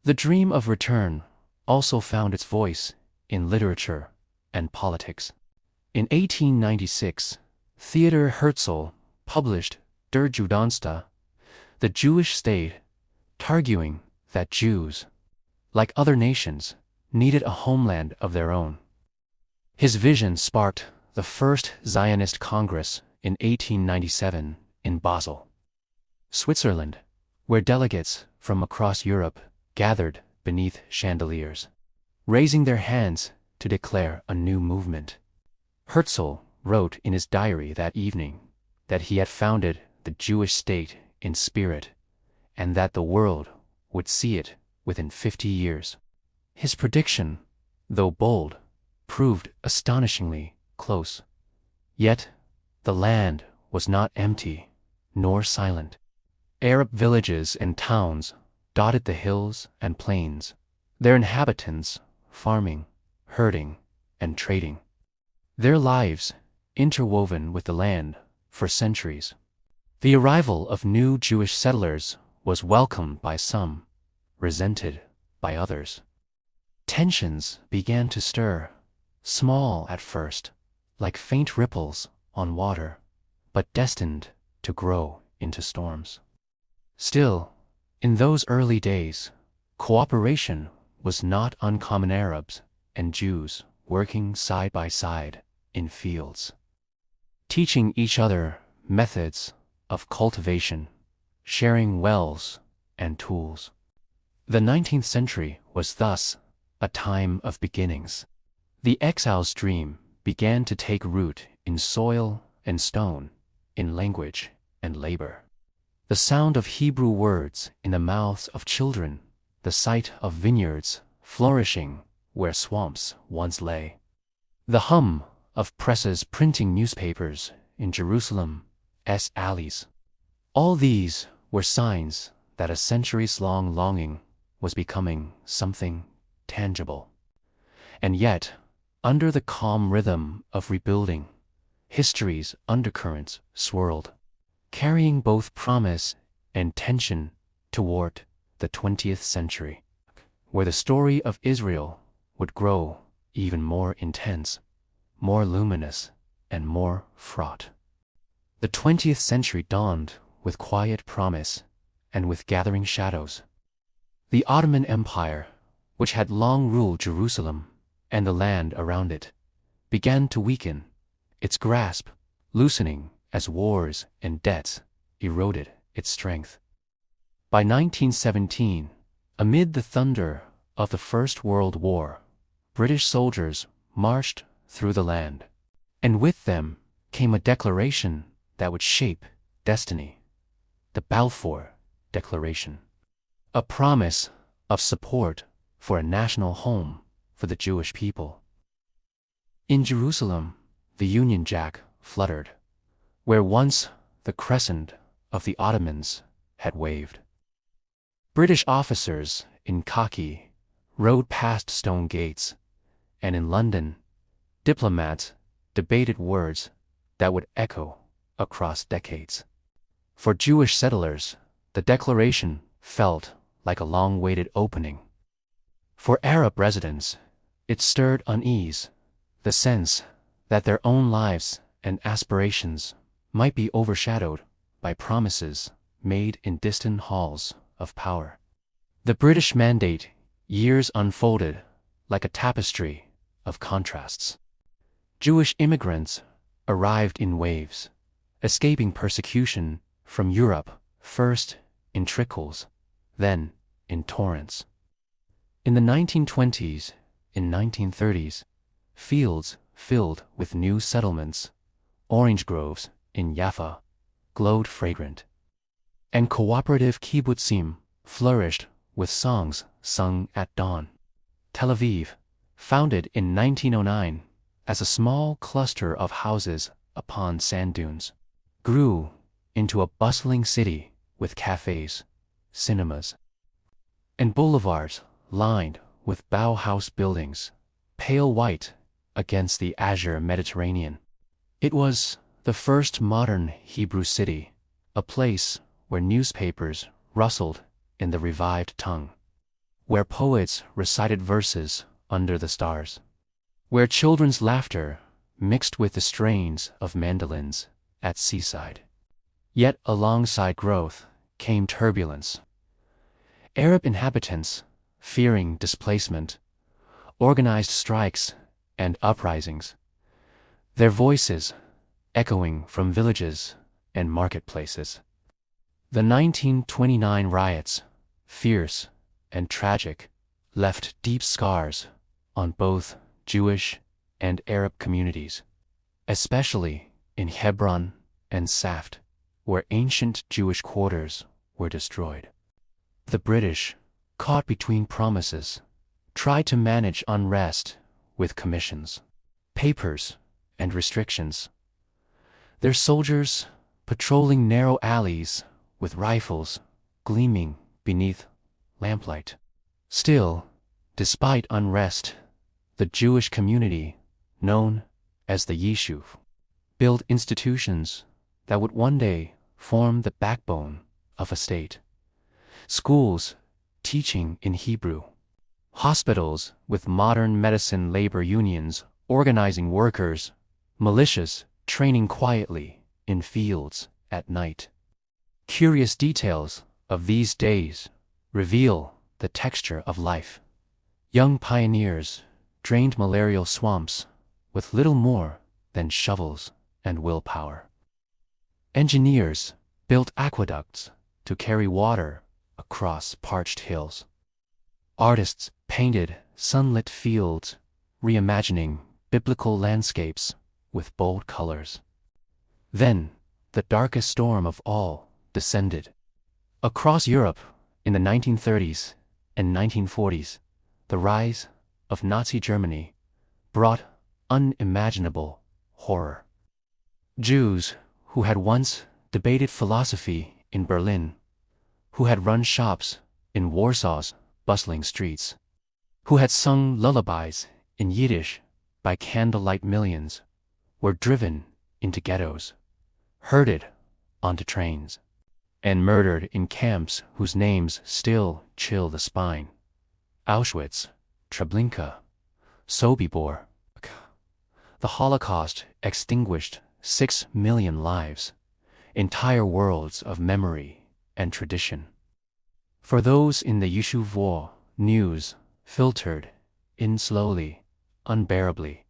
The dream of return also found its voice in literature and politics. In 1896, Theodor Herzl published Der Judenstaat, the Jewish state, arguing that Jews, like other nations, needed a homeland of their own. His vision sparked the first Zionist Congress in 1897 in Basel, Switzerland, where delegates from across Europe gathered beneath chandeliers, raising their hands to declare a new movement. Herzl wrote in his diary that evening that he had founded the Jewish state in spirit and that the world would see it within 50 years. His prediction, though bold, proved astonishingly close. Yet, the land was not empty nor silent. Arab villages and towns dotted the hills and plains, their inhabitants farming, herding, and trading. Their lives interwoven with the land for centuries. The arrival of new Jewish settlers was welcomed by some, resented by others. Tensions began to stir, small at first, like faint ripples on water, but destined to grow into storms. Still, in those early days, cooperation was not uncommon. Arabs and Jews working side by side in fields, teaching each other methods of cultivation, sharing wells and tools. The 19th century was thus a time of beginnings. The exile's dream began to take root in soil and stone, in language and labor. The sound of Hebrew words in the mouths of children, the sight of vineyards flourishing where swamps once lay. The hum of presses printing newspapers in Jerusalem's alleys. All these were signs that a centuries-long longing was becoming something tangible. And yet, under the calm rhythm of rebuilding, history's undercurrents swirled, carrying both promise and tension toward the 20th century, where the story of Israel would grow even more intense, more luminous, and more fraught. The 20th century dawned with quiet promise and with gathering shadows. The Ottoman Empire, which had long ruled Jerusalem and the land around it, began to weaken, its grasp loosening as wars and debts eroded its strength. By 1917, amid the thunder of the First World War, British soldiers marched through the land, and with them came a declaration that would shape destiny, the Balfour Declaration, a promise of support for a national home for the Jewish people. In Jerusalem, the Union Jack fluttered, where once the crescent of the Ottomans had waved. British officers in khaki rode past stone gates, and in London, diplomats debated words that would echo across decades. For Jewish settlers, the declaration felt like a long-awaited opening. For Arab residents, it stirred unease, the sense that their own lives and aspirations might be overshadowed by promises made in distant halls of power. The British Mandate years unfolded like a tapestry of contrasts. Jewish immigrants arrived in waves, escaping persecution from Europe, first in trickles, then in torrents. In the 1920s and 1930s, fields filled with new settlements, orange groves in Jaffa, glowed fragrant. And cooperative kibbutzim flourished with songs sung at dawn. Tel Aviv, founded in 1909 as a small cluster of houses upon sand dunes, grew into a bustling city with cafes, cinemas, and boulevards lined with Bauhaus buildings, pale white against the azure Mediterranean. It was the first modern Hebrew city, a place where newspapers rustled in the revived tongue, where poets recited verses under the stars, where children's laughter mixed with the strains of mandolins at seaside. Yet alongside growth came turbulence. Arab inhabitants, fearing displacement, organized strikes and uprisings, their voices echoing from villages and marketplaces. The 1929 riots, fierce and tragic, left deep scars on both Jewish and Arab communities, especially in Hebron and Saft, where ancient Jewish quarters were destroyed. The British, caught between promises, tried to manage unrest with commissions, papers, and restrictions. Their soldiers patrolling narrow alleys with rifles gleaming beneath lamplight. Still, despite unrest, the Jewish community, known as the Yishuv, built institutions that would one day form the backbone of a state. Schools teaching in Hebrew, hospitals with modern medicine, labor unions organizing workers, militias training quietly in fields at night. Curious details of these days reveal the texture of life. Young pioneers drained malarial swamps with little more than shovels and willpower. Engineers built aqueducts to carry water across parched hills. Artists painted sunlit fields, reimagining biblical landscapes with bold colors. Then, the darkest storm of all descended. Across Europe in the 1930s and 1940s, the rise of Nazi Germany brought unimaginable horror. Jews who had once debated philosophy in Berlin, who had run shops in Warsaw's bustling streets, who had sung lullabies in Yiddish by candlelight millions, were driven into ghettos, herded onto trains, and murdered in camps whose names still chill the spine. Auschwitz, Treblinka, Sobibor. The Holocaust extinguished 6 million lives, entire worlds of memory and tradition. For those in the Yishuv war, news filtered in slowly, unbearably,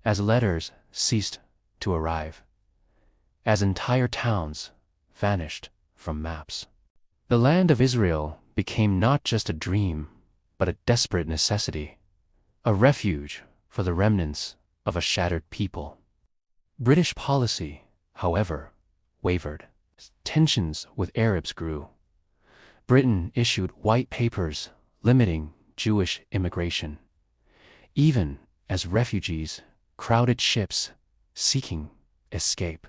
as letters ceased to arrive, as entire towns vanished from maps. The land of Israel became not just a dream, but a desperate necessity, a refuge for the remnants of a shattered people. British policy, however, wavered. Tensions with Arabs grew. Britain issued white papers limiting Jewish immigration, even as refugees crowded ships seeking escape.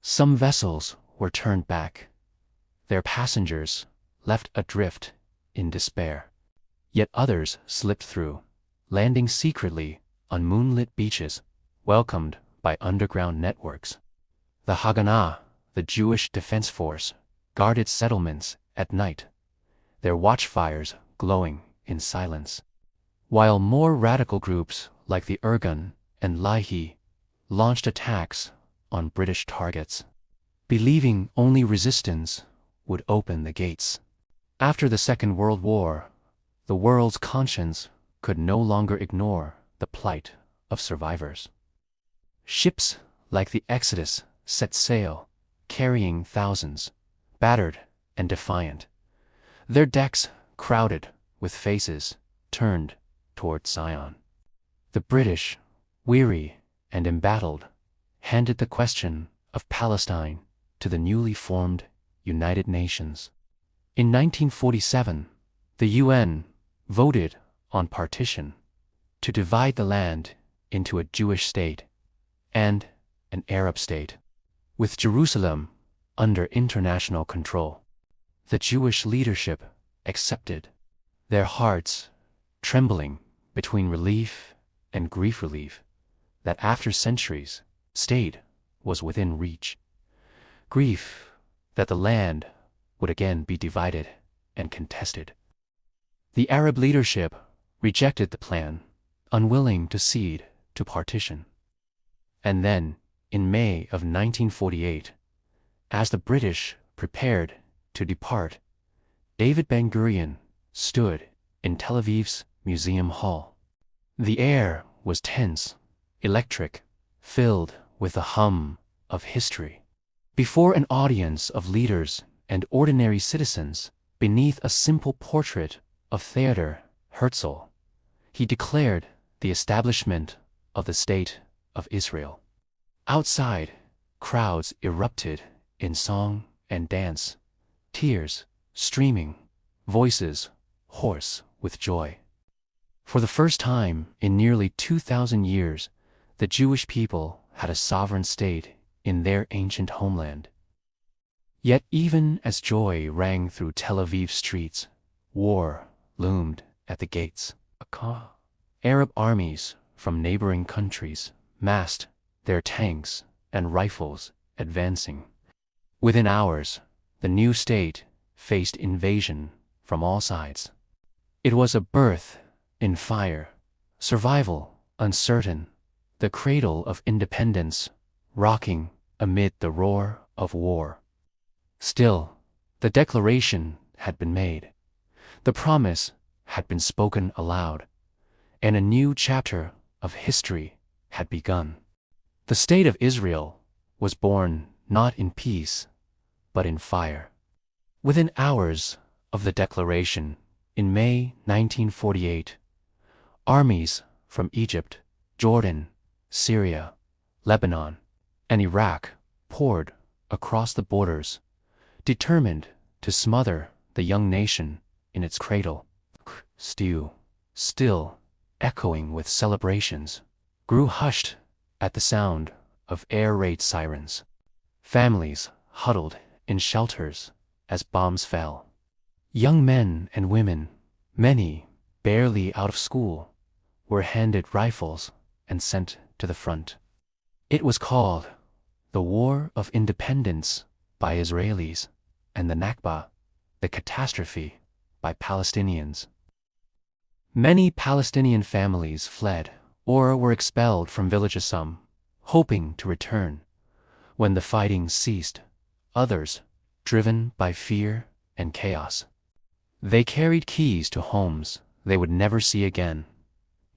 Some vessels were turned back, their passengers left adrift in despair. Yet others slipped through, landing secretly on moonlit beaches, welcomed by underground networks. The Haganah, the Jewish defense force, guarded settlements at night, their watchfires glowing in silence, while more radical groups like the Irgun and Lahi launched attacks on British targets, believing only resistance would open the gates. After the Second World War, the world's conscience could no longer ignore the plight of survivors. Ships like the Exodus set sail, carrying thousands, battered and defiant, their decks crowded with faces turned toward Zion. The British, weary and embattled, handed the question of Palestine to the newly formed United Nations. In 1947, the UN voted on partition to divide the land into a Jewish state and an Arab state, with Jerusalem under international control. The Jewish leadership accepted, their hearts trembling between relief and grief that after centuries, state was within reach. Grief that the land would again be divided and contested. The Arab leadership rejected the plan, unwilling to cede to partition. And then, in May of 1948, as the British prepared to depart, David Ben-Gurion stood in Tel Aviv's Museum Hall. The air was tense, electric, filled with the hum of history. Before an audience of leaders and ordinary citizens, beneath a simple portrait of Theodor Herzl, he declared the establishment of the State of Israel. Outside, crowds erupted in song and dance, tears streaming, voices hoarse with joy. For the first time in nearly 2,000 years, the Jewish people had a sovereign state in their ancient homeland. Yet even as joy rang through Tel Aviv streets, war loomed at the gates. Arab armies from neighboring countries massed their tanks and rifles advancing. Within hours, the new state faced invasion from all sides. It was a birth in fire, survival uncertain, the cradle of independence rocking amid the roar of war. Still, the declaration had been made, the promise had been spoken aloud, and a new chapter of history had begun. The State of Israel was born not in peace, but in fire. Within hours of the declaration, in May 1948, armies from Egypt, Jordan, Syria, Lebanon, and Iraq poured across the borders, determined to smother the young nation in its cradle. Still echoing with celebrations, grew hushed at the sound of air raid sirens. Families huddled in shelters as bombs fell. Young men and women, many barely out of school, were handed rifles and sent to the front. It was called the War of Independence by Israelis and the Nakba, the catastrophe, by Palestinians. Many Palestinian families fled or were expelled from villages, some hoping to return when the fighting ceased, others driven by fear and chaos. They carried keys to homes they would never see again,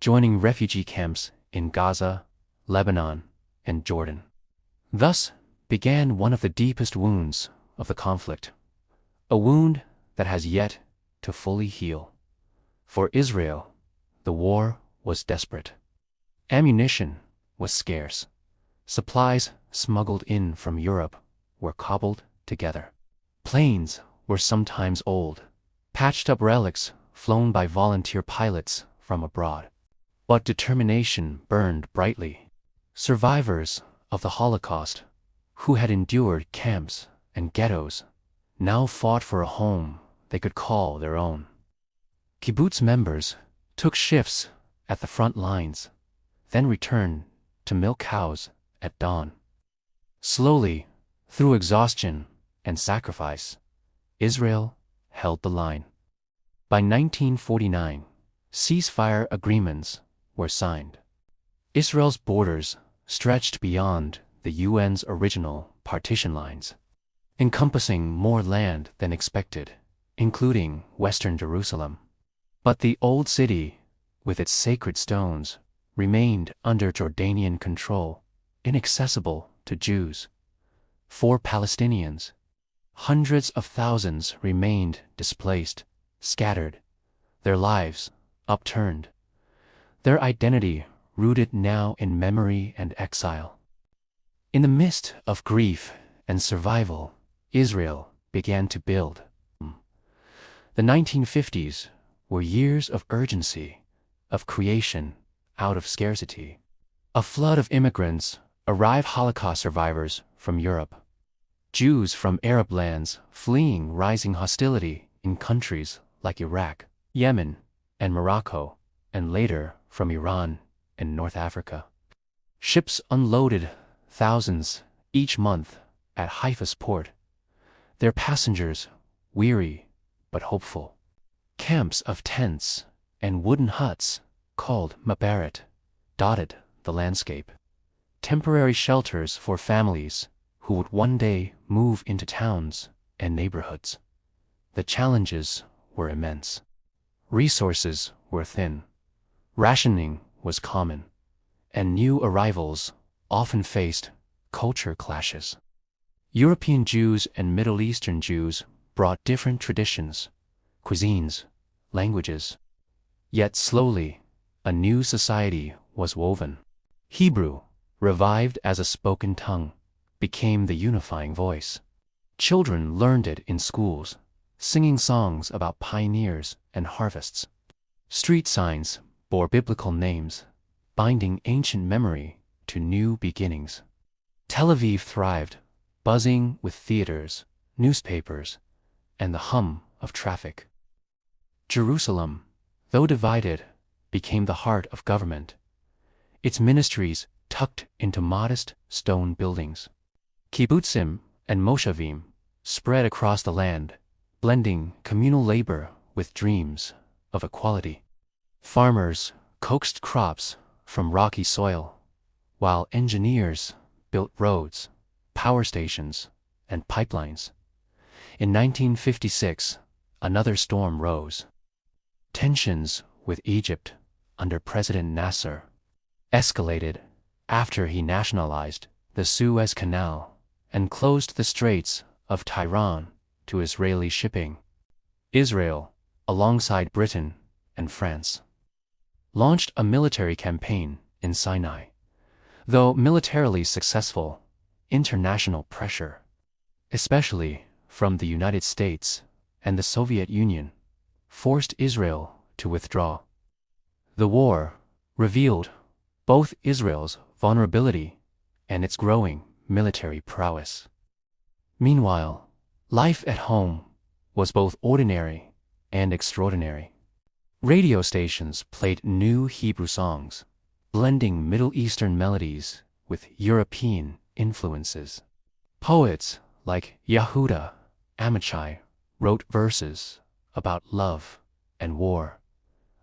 joining refugee camps in Gaza, Lebanon, and Jordan. Thus began one of the deepest wounds of the conflict, a wound that has yet to fully heal. For Israel, the war was desperate. Ammunition was scarce. Supplies smuggled in from Europe were cobbled together. Planes were sometimes old, patched-up relics flown by volunteer pilots from abroad. But determination burned brightly. Survivors of the Holocaust, who had endured camps and ghettos, now fought for a home they could call their own. Kibbutz members took shifts at the front lines, then returned to milk cows at dawn. Slowly, through exhaustion and sacrifice, Israel held the line. By 1949, ceasefire agreements were signed. Israel's borders stretched beyond the UN's original partition lines, encompassing more land than expected, including Western Jerusalem. But the Old City, with its sacred stones, remained under Jordanian control, inaccessible to Jews. For Palestinians, hundreds of thousands remained displaced, scattered, their lives upturned, their identity rooted now in memory and exile. In the midst of grief and survival, Israel began to build. The 1950s were years of urgency, of creation out of scarcity. A flood of immigrants arrived, Holocaust survivors from Europe, Jews from Arab lands fleeing rising hostility in countries like Iraq, Yemen, and Morocco, and later from Iran and North Africa. Ships unloaded thousands each month at Haifa's port, their passengers weary but hopeful. Camps of tents and wooden huts, called mabaret, dotted the landscape, temporary shelters for families who would one day move into towns and neighborhoods. The challenges were immense. Resources were thin, rationing was common, and new arrivals often faced culture clashes. European Jews and Middle Eastern Jews brought different traditions, cuisines, languages. Yet slowly, a new society was woven. Hebrew, revived as a spoken tongue, became the unifying voice. Children learned it in schools, singing songs about pioneers and harvests. Street signs bore biblical names, binding ancient memory to new beginnings. Tel Aviv thrived, buzzing with theaters, newspapers, and the hum of traffic. Jerusalem, though divided, became the heart of government, its ministries tucked into modest stone buildings. Kibbutzim and moshavim spread across the land, blending communal labor with dreams of equality. Farmers coaxed crops from rocky soil, while engineers built roads, power stations, and pipelines. In 1956, another storm rose. Tensions with Egypt under President Nasser escalated after he nationalized the Suez Canal and closed the Straits of Tiran to Israeli shipping. Israel, alongside Britain and France, launched a military campaign in Sinai. Though militarily successful, international pressure, especially from the United States and the Soviet Union, forced Israel to withdraw. The war revealed both Israel's vulnerability and its growing military prowess. Meanwhile, life at home was both ordinary and extraordinary. Radio stations played new Hebrew songs, blending Middle Eastern melodies with European influences. Poets like Yehuda Amichai wrote verses about love and war,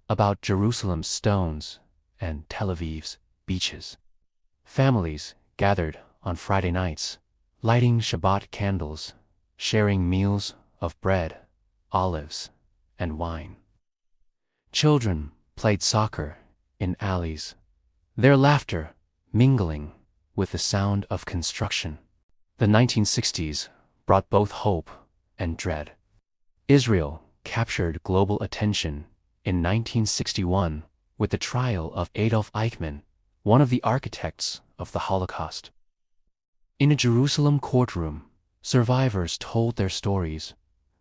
about Jerusalem's stones and Tel Aviv's beaches. Families gathered on Friday nights, lighting Shabbat candles, sharing meals of bread, olives, and wine. Children played soccer in alleys, their laughter mingling with the sound of construction. The 1960s brought both hope and dread. Israel captured global attention in 1961 with the trial of Adolf Eichmann, one of the architects of the Holocaust. In a Jerusalem courtroom, survivors told their stories,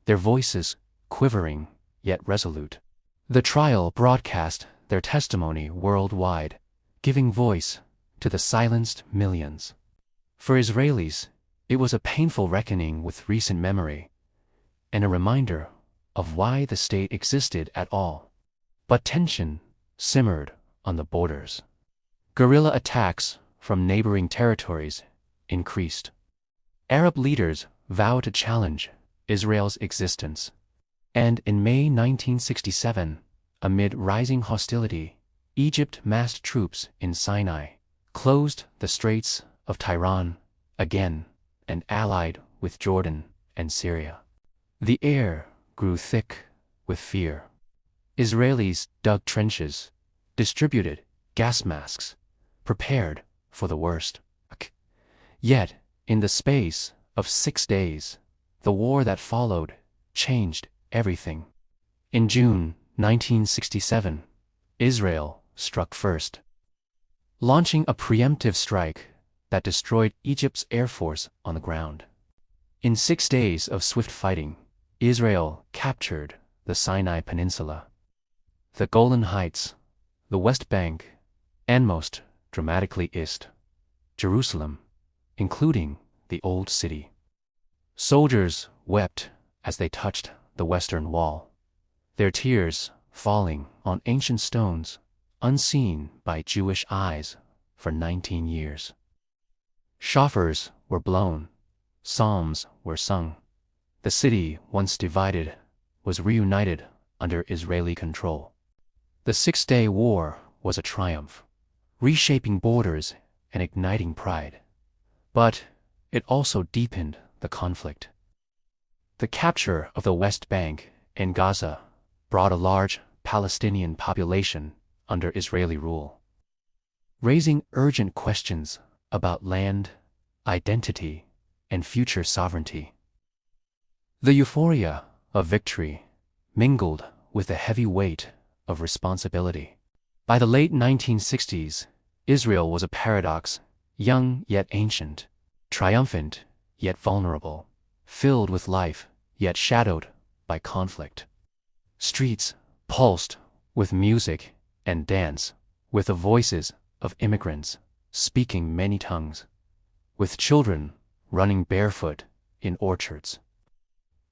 their voices quivering yet resolute. The trial broadcast their testimony worldwide, giving voice to the silenced millions. For Israelis, it was a painful reckoning with recent memory, and a reminder of why the state existed at all. But tension simmered on the borders. Guerrilla attacks from neighboring territories increased. Arab leaders vowed to challenge Israel's existence. And in May 1967, amid rising hostility, Egypt massed troops in Sinai, closed the Straits of Tiran again, and allied with Jordan and Syria. The air grew thick with fear. Israelis dug trenches, distributed gas masks, prepared for the worst. Yet, in the space of 6 days, the war that followed changed everything. In June 1967, Israel struck first, launching a preemptive strike that destroyed Egypt's air force on the ground. In 6 days of swift fighting, Israel captured the Sinai Peninsula, the Golan Heights, the West Bank, and most dramatically East Jerusalem, including the Old City. Soldiers wept as they touched the Western Wall, their tears falling on ancient stones unseen by Jewish eyes for 19 years. Shofars were blown, psalms were sung. The city, once divided, was reunited under Israeli control. The 6-day war was a triumph, reshaping borders and igniting pride. But it also deepened the conflict. The capture of the West Bank and Gaza brought a large Palestinian population under Israeli rule, raising urgent questions about land, identity, and future sovereignty. The euphoria of victory mingled with the heavy weight of responsibility. By the late 1960s, Israel was a paradox, young yet ancient, triumphant yet vulnerable, filled with life yet shadowed by conflict. Streets pulsed with music and dance, with the voices of immigrants speaking many tongues, with children running barefoot in orchards.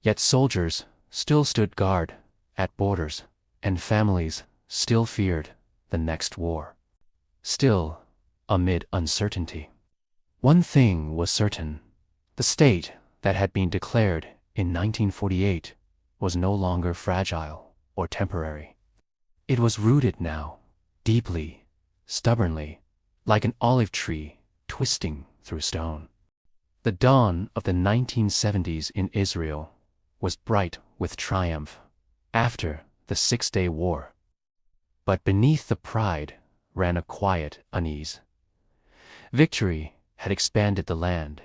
Yet soldiers still stood guard at borders, and families still feared the next war. Still, amid uncertainty, one thing was certain: the state that had been declared in 1948 was no longer fragile or temporary. It was rooted now, deeply, stubbornly, like an olive tree twisting through stone. The dawn of the 1970s in Israel was bright with triumph after the 6-day war. But beneath the pride ran a quiet unease. Victory had expanded the land,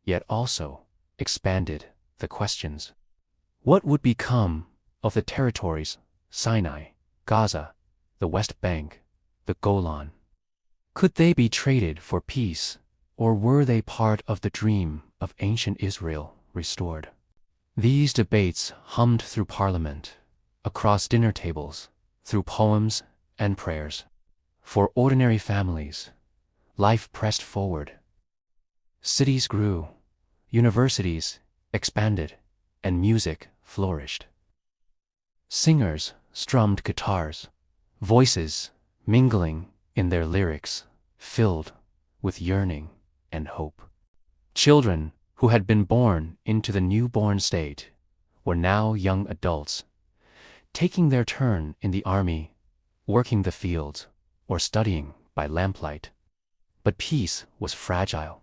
yet also expanded the questions. What would become of the territories Sinai, Gaza, the West Bank, the Golan? Could they be traded for peace, or were they part of the dream of ancient Israel restored? These debates hummed through parliament, across dinner tables, through poems and prayers. For ordinary families, life pressed forward. Cities grew, universities expanded, and music flourished. Singers strummed guitars, voices mingling in their lyrics, filled with yearning and hope. Children who had been born into the newborn state were now young adults, taking their turn in the army, working the fields, or studying by lamplight. But peace was fragile.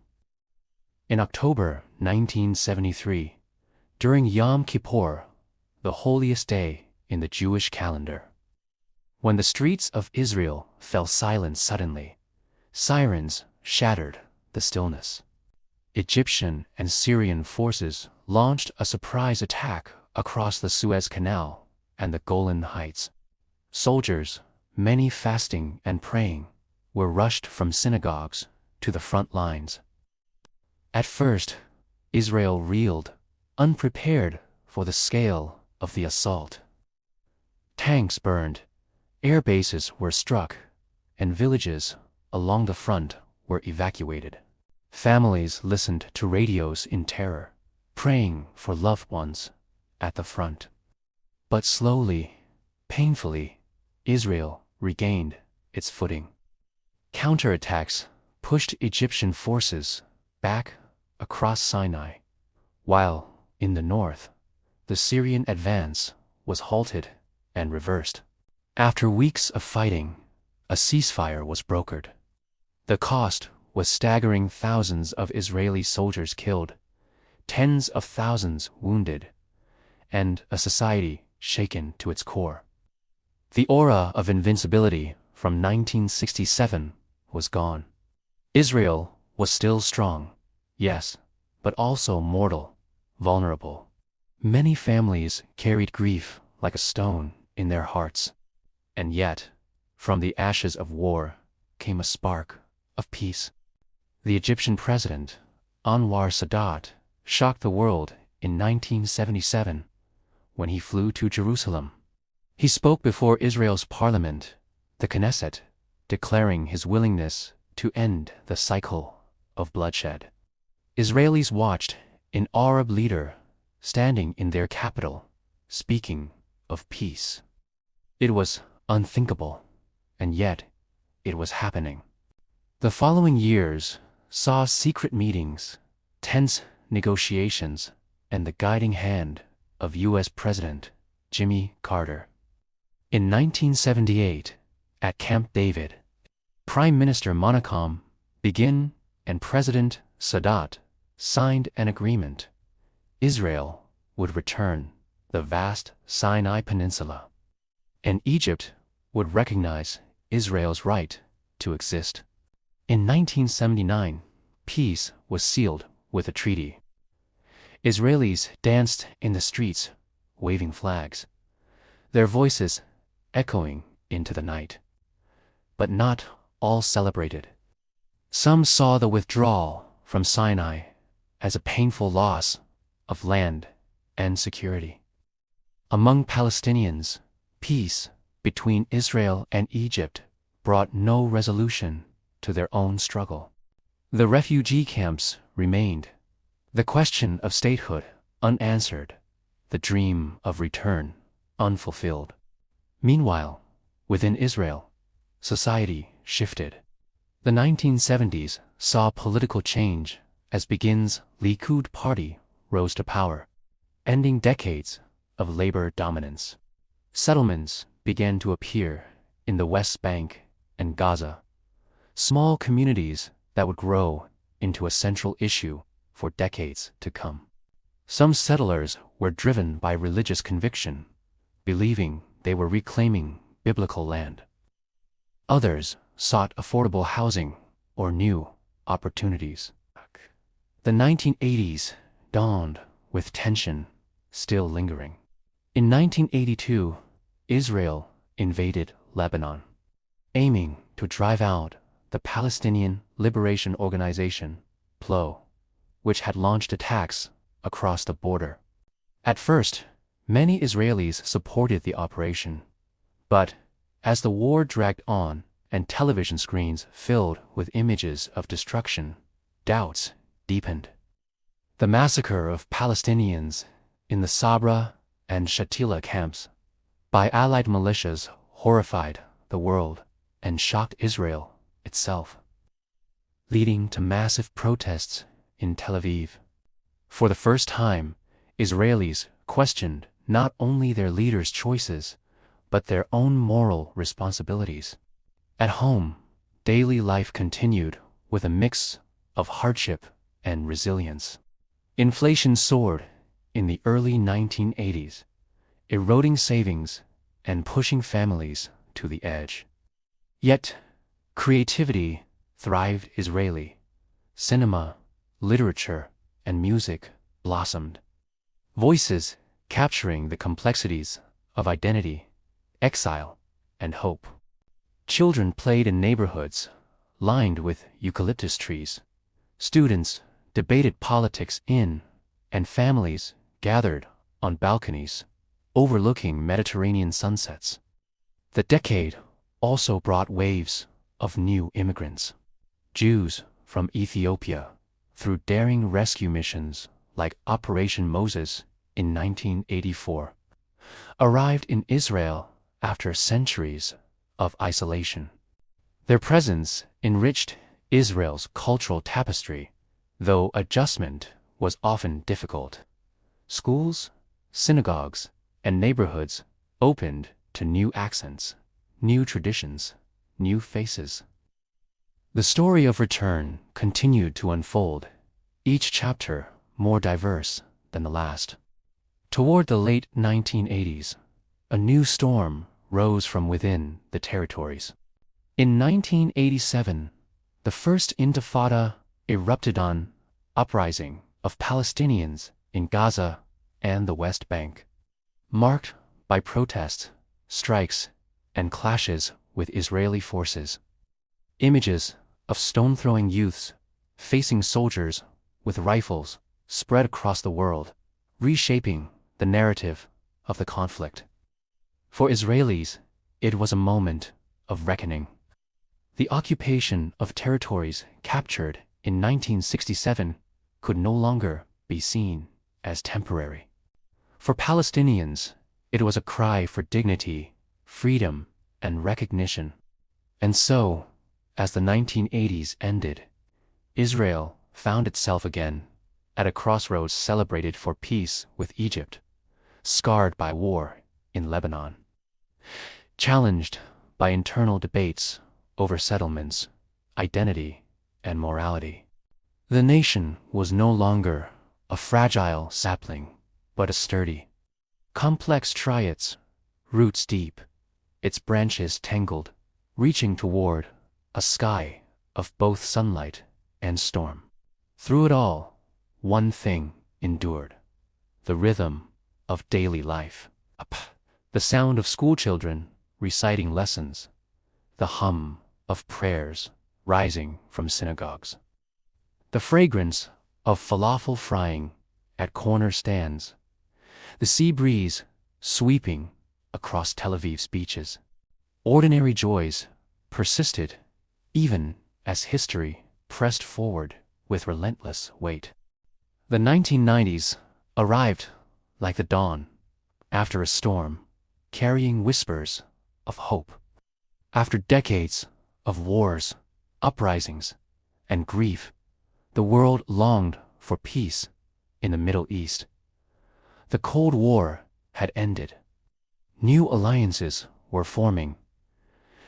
In October 1973, during Yom Kippur, the holiest day in the Jewish calendar, when the streets of Israel fell silent suddenly, sirens shattered the stillness. Egyptian and Syrian forces launched a surprise attack across the Suez Canal and the Golan Heights. Soldiers, many fasting and praying, were rushed from synagogues to the front lines. At first, Israel reeled, unprepared for the scale of the assault. Tanks burned, air bases were struck, and villages along the front were evacuated. Families listened to radios in terror, praying for loved ones at the front. But slowly, painfully, Israel regained its footing. Counterattacks pushed Egyptian forces back across Sinai, while in the north, the Syrian advance was halted and reversed. After weeks of fighting, a ceasefire was brokered. The cost was staggering: thousands of Israeli soldiers killed, tens of thousands wounded, and a society shaken to its core. The aura of invincibility from 1967 was gone. Israel was still strong, yes, but also mortal, vulnerable. Many families carried grief like a stone in their hearts. And yet, from the ashes of war came a spark of peace. The Egyptian president, Anwar Sadat, shocked the world in 1977 when he flew to Jerusalem. He spoke before Israel's parliament, the Knesset, declaring his willingness to end the cycle of bloodshed. Israelis watched an Arab leader standing in their capital, speaking of peace. It was unthinkable, and yet it was happening. The following years saw secret meetings, tense negotiations, and the guiding hand of U.S. President Jimmy Carter. In 1978, at Camp David, Prime Minister Menachem Begin and President Sadat signed an agreement. Israel would return the vast Sinai Peninsula, and Egypt would recognize Israel's right to exist. In 1979, peace was sealed with a treaty. Israelis danced in the streets, waving flags, their voices echoing into the night. But not all celebrated. Some saw the withdrawal from Sinai as a painful loss of land and security. Among Palestinians, peace between Israel and Egypt brought no resolution to their own struggle. The refugee camps remained, the question of statehood unanswered, the dream of return unfulfilled. Meanwhile, within Israel, society shifted. The 1970s saw political change as Begin's Likud party rose to power, ending decades of labor dominance. Settlements began to appear in the West Bank and Gaza, small communities that would grow into a central issue for decades to come. Some settlers were driven by religious conviction, believing they were reclaiming biblical land. Others sought affordable housing or new opportunities. The 1980s dawned with tension still lingering. In 1982, Israel invaded Lebanon, aiming to drive out the Palestinian Liberation Organization, PLO, which had launched attacks across the border. At first, many Israelis supported the operation, but as the war dragged on and television screens filled with images of destruction, doubts deepened. The massacre of Palestinians in the Sabra and Shatila camps by Allied militias horrified the world and shocked Israel itself, leading to massive protests in Tel Aviv. For the first time, Israelis questioned not only their leaders' choices, but their own moral responsibilities. At home, daily life continued with a mix of hardship and resilience. Inflation soared in the early 1980s, eroding savings and pushing families to the edge. Yet, creativity thrived. Israeli cinema, literature, and music blossomed. Voices capturing the complexities of identity, exile, and hope. Children played in neighborhoods lined with eucalyptus trees. Students debated politics in, and families gathered on balconies overlooking Mediterranean sunsets. The decade also brought waves of new immigrants. Jews from Ethiopia, through daring rescue missions like Operation Moses in 1984, arrived in Israel after centuries of isolation. Their presence enriched Israel's cultural tapestry, though adjustment was often difficult. Schools, synagogues, and neighborhoods opened to new accents, new traditions, new faces. The story of return continued to unfold, each chapter more diverse than the last. Toward the late 1980s, a new storm rose from within the territories. In 1987, the First Intifada erupted on uprising of Palestinians in Gaza and the West Bank, marked by protests, strikes, and clashes with Israeli forces. Images of stone-throwing youths facing soldiers with rifles spread across the world, reshaping the narrative of the conflict. For Israelis, it was a moment of reckoning. The occupation of territories captured in 1967 could no longer be seen as temporary. For Palestinians, it was a cry for dignity, freedom, and recognition. And so, as the 1980s ended, Israel found itself again at a crossroads, celebrated for peace with Egypt, scarred by war in Lebanon, challenged by internal debates over settlements, identity, and morality. The nation was no longer a fragile sapling, but a sturdy, complex tree, its roots deep, its branches tangled, reaching toward a sky of both sunlight and storm. Through it all, one thing endured: the rhythm of daily life. The sound of schoolchildren reciting lessons, the hum of prayers rising from synagogues, the fragrance of falafel frying at corner stands, the sea breeze sweeping across Tel Aviv's beaches. Ordinary joys persisted even as history pressed forward with relentless weight. The 1990s arrived like the dawn after a storm, carrying whispers of hope. After decades of wars, uprisings, and grief, the world longed for peace in the Middle East. The Cold War had ended. New alliances were forming,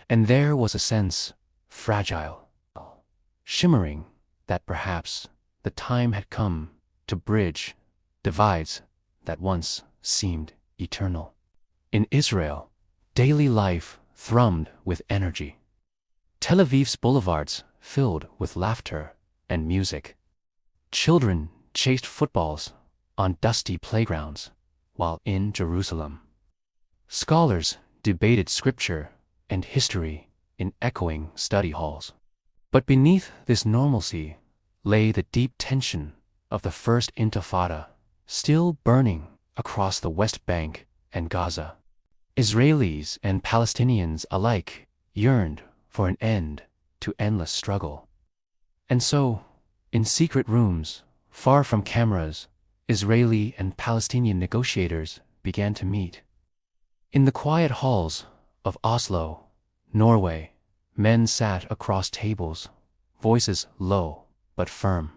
and there was a sense, fragile, shimmering, that perhaps the time had come to bridge divides that once seemed eternal. In Israel, daily life thrummed with energy. Tel Aviv's boulevards filled with laughter and music. Children chased footballs on dusty playgrounds, while in Jerusalem, scholars debated scripture and history in echoing study halls. But beneath this normalcy lay the deep tension of the First Intifada, still burning across the West Bank and Gaza. Israelis and Palestinians alike yearned for an end to endless struggle. And so, in secret rooms, far from cameras, Israeli and Palestinian negotiators began to meet. In the quiet halls of Oslo, Norway, men sat across tables, voices low but firm,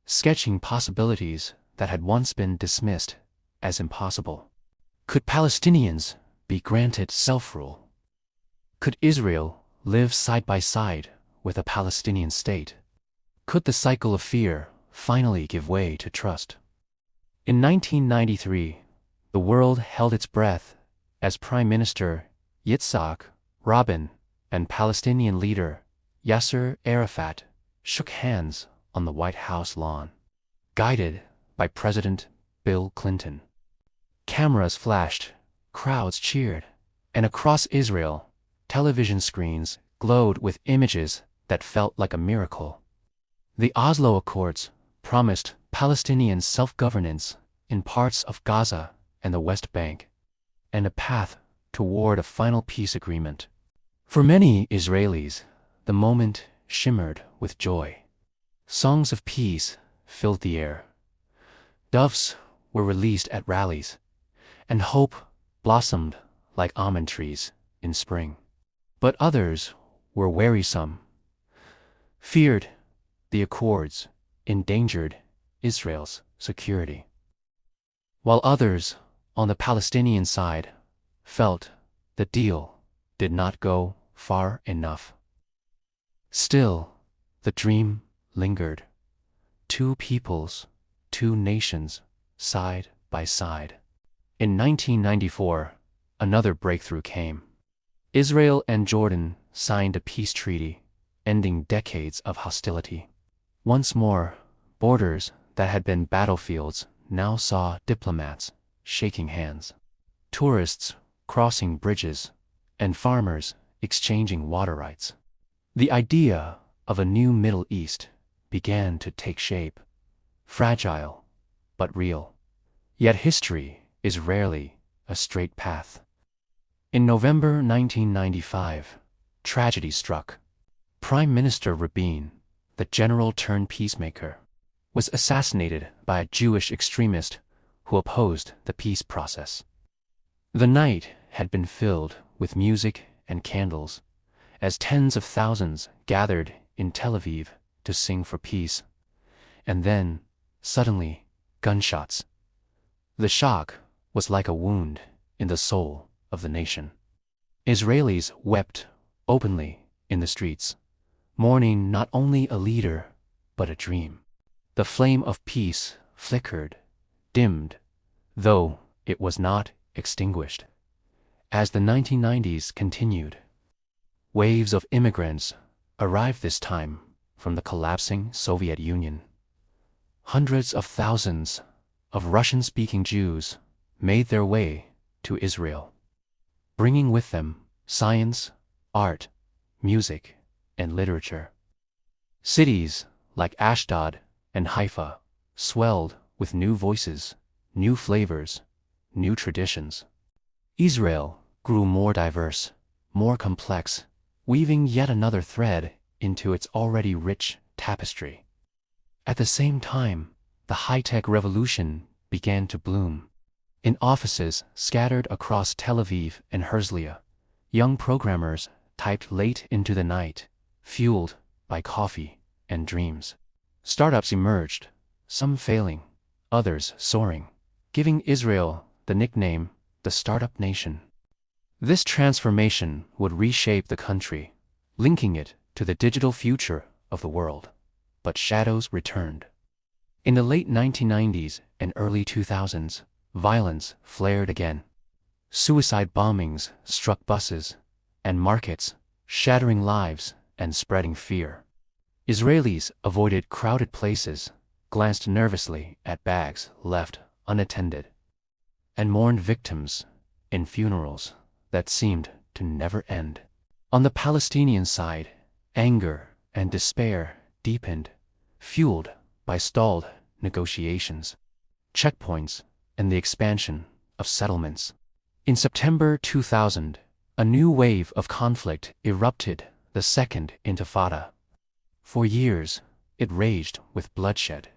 sketching possibilities that had once been dismissed as impossible. Could Palestinians be granted self-rule? Could Israel live side by side with a Palestinian state? Could the cycle of fear finally give way to trust? In 1993, the world held its breath as Prime Minister Yitzhak Rabin and Palestinian leader Yasser Arafat shook hands on the White House lawn, guided by President Bill Clinton. Cameras flashed, crowds cheered, and across Israel, television screens glowed with images that felt like a miracle. The Oslo Accords promised Palestinian self-governance in parts of Gaza and the West Bank, and a path toward a final peace agreement. For many Israelis, the moment shimmered with joy. Songs of peace filled the air. Doves were released at rallies, and hope blossomed like almond trees in spring. But others were wearisome, feared the accords endangered Israel's security, while others on the Palestinian side felt the deal did not go far enough. Still, the dream lingered. Two peoples, two nations, side by side. In 1994, another breakthrough came. Israel and Jordan signed a peace treaty, ending decades of hostility. Once more, borders that had been battlefields now saw diplomats shaking hands, tourists crossing bridges, and farmers exchanging water rights. The idea of a new Middle East began to take shape, fragile but real. Yet history is rarely a straight path. In November 1995, tragedy struck. Prime Minister Rabin, the general turned peacemaker, was assassinated by a Jewish extremist who opposed the peace process. The night had been filled with music and candles, as tens of thousands gathered in Tel Aviv to sing for peace. And then, suddenly, gunshots. The shock was like a wound in the soul of the nation. Israelis wept openly in the streets, mourning not only a leader, but a dream. The flame of peace flickered, dimmed, though it was not extinguished. As the 1990s continued, waves of immigrants arrived, this time from the collapsing Soviet Union. Hundreds of thousands of Russian-speaking Jews made their way to Israel, bringing with them science, art, music, and literature. Cities like Ashdod and Haifa swelled with new voices, new flavors, new traditions. Israel grew more diverse, more complex, weaving yet another thread into its already rich tapestry. At the same time, the high-tech revolution began to bloom. In offices scattered across Tel Aviv and Herzliya, young programmers typed late into the night, fueled by coffee and dreams. Startups emerged, some failing, others soaring, giving Israel the nickname the Startup Nation. This transformation would reshape the country, linking it to the digital future of the world. But shadows returned. In the late 1990s and early 2000s, violence flared again. Suicide bombings struck buses and markets, shattering lives and spreading fear. Israelis avoided crowded places, glanced nervously at bags left unattended, and mourned victims in funerals that seemed to never end. On the Palestinian side, anger and despair deepened, fueled by stalled negotiations, checkpoints, and the expansion of settlements. In September 2000, a new wave of conflict erupted, the Second Intifada. For years, it raged with bloodshed,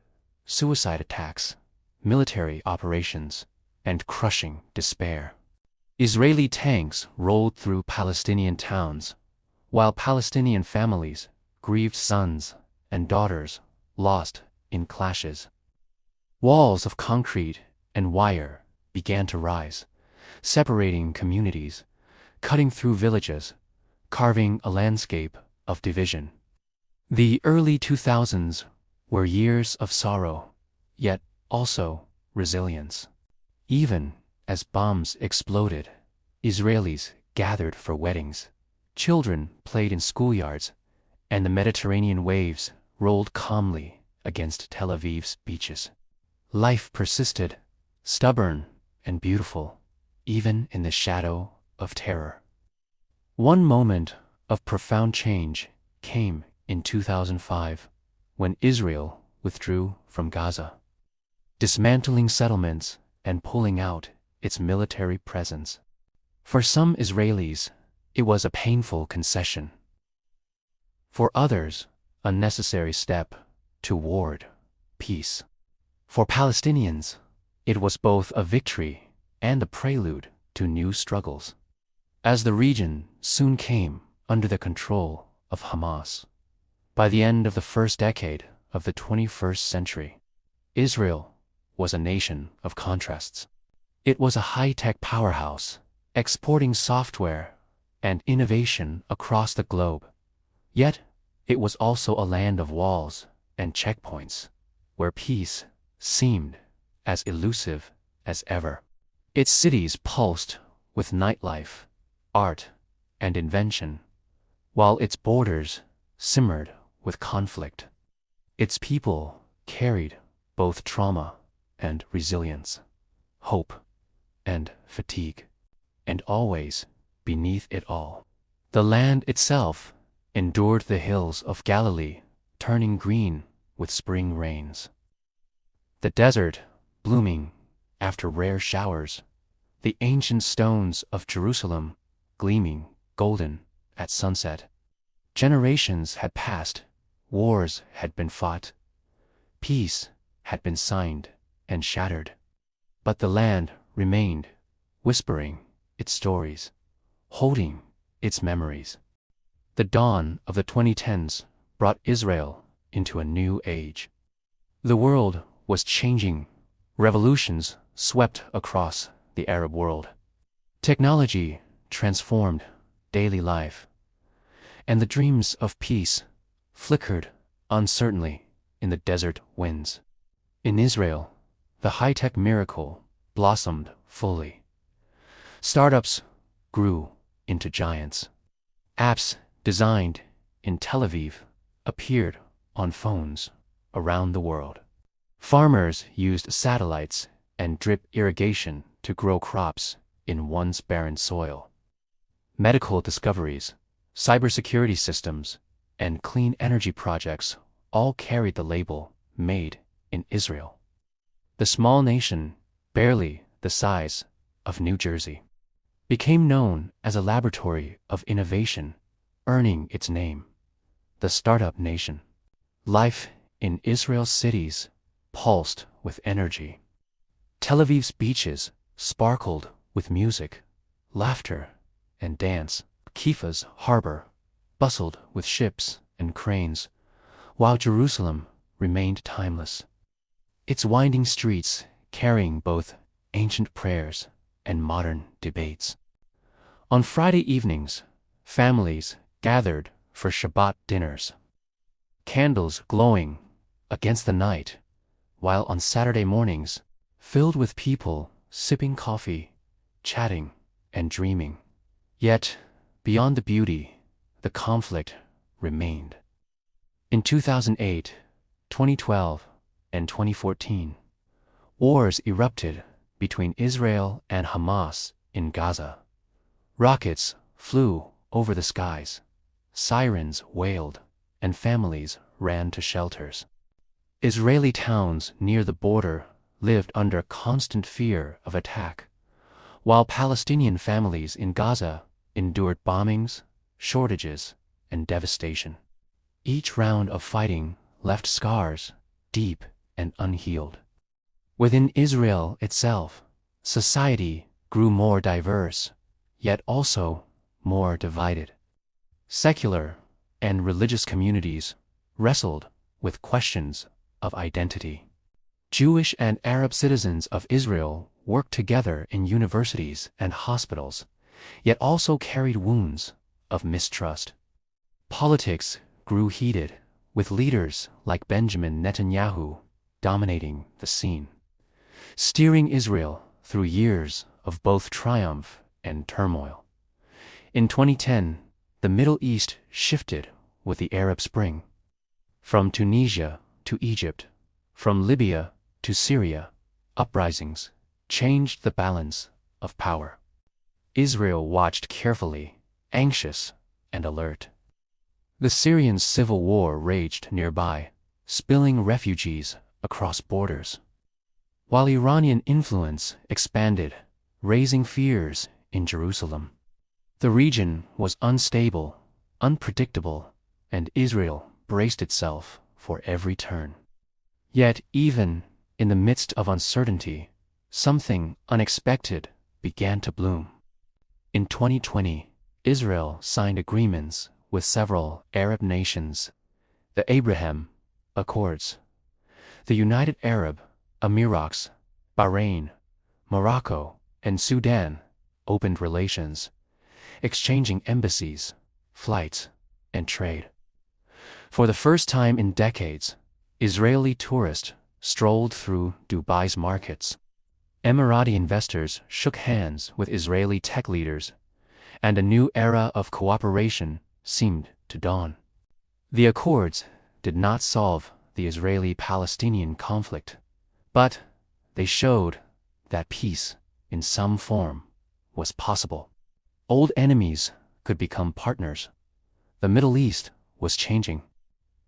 suicide attacks, military operations, and crushing despair. Israeli tanks rolled through Palestinian towns, while Palestinian families grieved sons and daughters lost in clashes. Walls of concrete and wire began to rise, separating communities, cutting through villages, carving a landscape of division. The early 2000s were years of sorrow, yet also resilience. Even as bombs exploded, Israelis gathered for weddings, children played in schoolyards, and the Mediterranean waves rolled calmly against Tel Aviv's beaches. Life persisted, stubborn and beautiful, even in the shadow of terror. One moment of profound change came in 2005, when Israel withdrew from Gaza, dismantling settlements and pulling out its military presence. For some Israelis, it was a painful concession. For others, a necessary step toward peace. For Palestinians, it was both a victory and a prelude to new struggles. As the region soon came under the control of Hamas. By the end of the first decade of the 21st century, Israel was a nation of contrasts. It was a high-tech powerhouse, exporting software and innovation across the globe. Yet, it was also a land of walls and checkpoints, where peace seemed as elusive as ever. Its cities pulsed with nightlife, art, and invention, while its borders simmered with conflict. Its people carried both trauma and resilience, hope and fatigue, and always, beneath it all, the land itself endured the hills of Galilee, turning green with spring rains. The desert blooming after rare showers, the ancient stones of Jerusalem gleaming golden at sunset. Generations had passed, wars had been fought, peace had been signed and shattered. But the land remained, whispering its stories, holding its memories. The dawn of the 2010s brought Israel into a new age. The world was changing. Revolutions swept across the Arab world. Technology transformed daily life, and the dreams of peace flickered uncertainly in the desert winds. In Israel, the high-tech miracle blossomed fully. Startups grew into giants. Apps designed in Tel Aviv appeared on phones around the world. Farmers used satellites and drip irrigation to grow crops in once barren soil. Medical discoveries, cybersecurity systems, and clean energy projects all carried the label "Made in Israel." The small nation, barely the size of New Jersey, became known as a laboratory of innovation, earning its name, the Startup Nation. Life in Israel's cities pulsed with energy. Tel Aviv's beaches sparkled with music, laughter, and dance. Kifa's harbor bustled with ships and cranes, while Jerusalem remained timeless, its winding streets carrying both ancient prayers and modern debates. On Friday evenings, families gathered for Shabbat dinners, candles glowing against the night, while on Saturday mornings, filled with people sipping coffee, chatting, and dreaming. Yet, beyond the beauty, the conflict remained. In 2008, 2012, and 2014, wars erupted between Israel and Hamas in Gaza. Rockets flew over the skies, sirens wailed, and families ran to shelters. Israeli towns near the border lived under constant fear of attack, while Palestinian families in Gaza endured bombings, shortages, and devastation. Each round of fighting left scars deep and unhealed. Within Israel itself, society grew more diverse, yet also more divided. Secular and religious communities wrestled with questions of identity. Jewish and Arab citizens of Israel worked together in universities and hospitals, yet also carried wounds of mistrust. Politics grew heated, with leaders like Benjamin Netanyahu dominating the scene, steering Israel through years of both triumph and turmoil. In 2010, the Middle East shifted with the Arab Spring. From Tunisia to Egypt, from Libya to Syria, uprisings changed the balance of power. Israel watched carefully, anxious and alert. The Syrian civil war raged nearby, spilling refugees across borders, while Iranian influence expanded, raising fears in Jerusalem. The region was unstable, unpredictable, and Israel braced itself for every turn. Yet even in the midst of uncertainty, something unexpected began to bloom. In 2020, Israel signed agreements with several Arab nations: the Abraham Accords, the United Arab Emirates, Bahrain, Morocco, and Sudan opened relations, exchanging embassies, flights, and trade. For the first time in decades, Israeli tourists strolled through Dubai's markets. Emirati investors shook hands with Israeli tech leaders, and a new era of cooperation seemed to dawn. The accords did not solve the Israeli-Palestinian conflict, but they showed that peace, in some form, was possible. Old enemies could become partners. The Middle East was changing.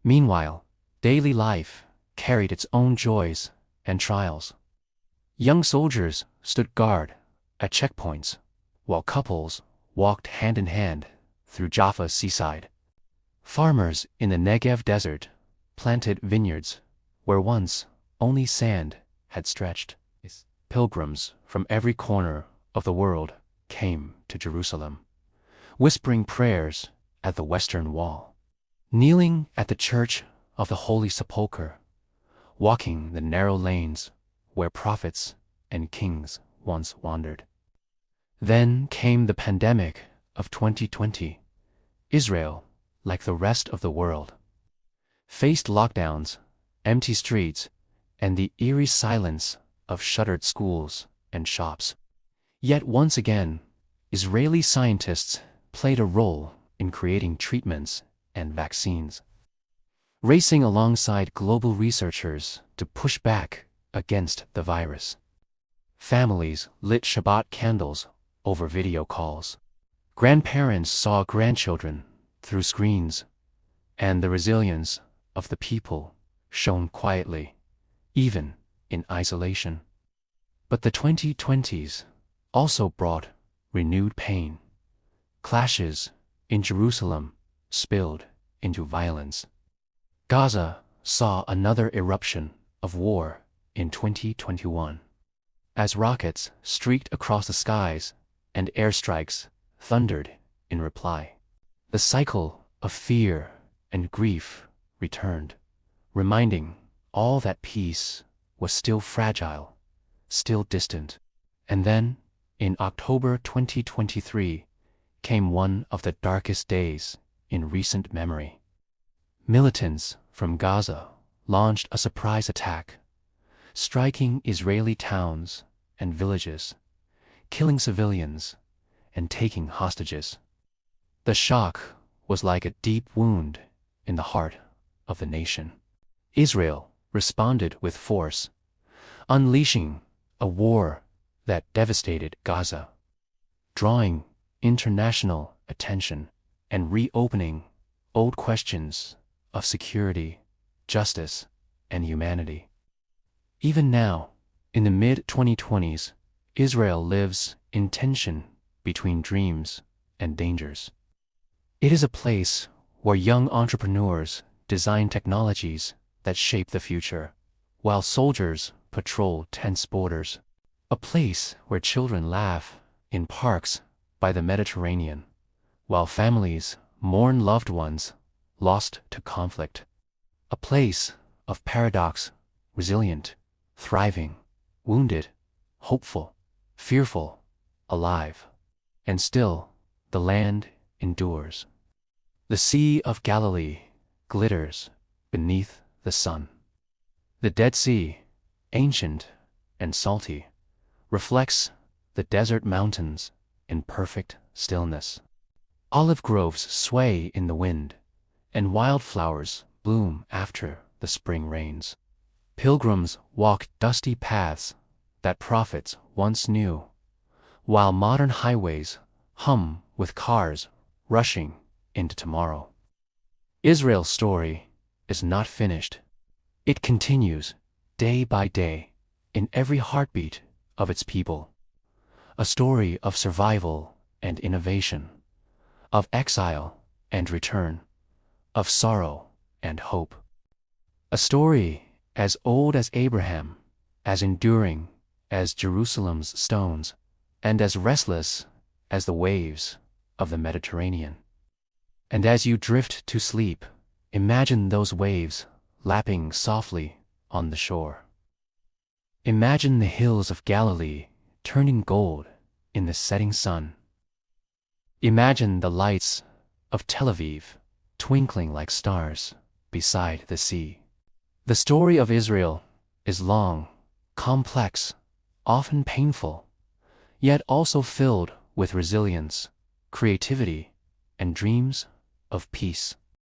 Meanwhile, daily life carried its own joys and trials. Young soldiers stood guard at checkpoints, while couples walked hand in hand through Jaffa's seaside. Farmers in the Negev desert planted vineyards where once only sand had stretched. Pilgrims from every corner of the world came to Jerusalem, whispering prayers at the Western Wall, kneeling at the Church of the Holy Sepulchre, walking the narrow lanes where prophets and kings once wandered. Then came the pandemic of 2020. Israel, like the rest of the world, faced lockdowns, empty streets, and the eerie silence of shuttered schools and shops. Yet once again, Israeli scientists played a role in creating treatments and vaccines, racing alongside global researchers to push back against the virus. Families lit Shabbat candles over video calls. Grandparents saw grandchildren through screens, and the resilience of the people shone quietly, even in isolation. But the 2020s also brought renewed pain. Clashes in Jerusalem spilled into violence. Gaza saw another eruption of war in 2021, as rockets streaked across the skies and airstrikes thundered in reply. The cycle of fear and grief returned, reminding all that peace was still fragile, still distant. And then, in October 2023, came one of the darkest days in recent memory. Militants from Gaza launched a surprise attack, striking Israeli towns and villages, killing civilians, and taking hostages. The shock was like a deep wound in the heart of the nation. Israel responded with force, unleashing a war that devastated Gaza, drawing international attention and reopening old questions of security, justice, and humanity. Even now, in the mid-2020s, Israel lives in tension between dreams and dangers. It is a place where young entrepreneurs design technologies that shape the future, while soldiers patrol tense borders. A place where children laugh in parks by the Mediterranean, while families mourn loved ones lost to conflict. A place of paradox, resilient, thriving, wounded, hopeful, fearful, alive. And still, the land endures. The Sea of Galilee glitters beneath the sun. The Dead Sea, ancient and salty, reflects the desert mountains in perfect stillness. Olive groves sway in the wind, and wildflowers bloom after the spring rains. Pilgrims walk dusty paths that prophets once knew, while modern highways hum with cars rushing into tomorrow. Israel's story is not finished. It continues day by day in every heartbeat of its people. A story of survival and innovation, of exile and return, of sorrow and hope. A story as old as Abraham, as enduring as Jerusalem's stones, and as restless as the waves of the Mediterranean. And as you drift to sleep, imagine those waves lapping softly on the shore. Imagine the hills of Galilee turning gold in the setting sun. Imagine the lights of Tel Aviv twinkling like stars beside the sea. The story of Israel is long, complex, often painful, yet also filled with resilience, creativity, and dreams of peace.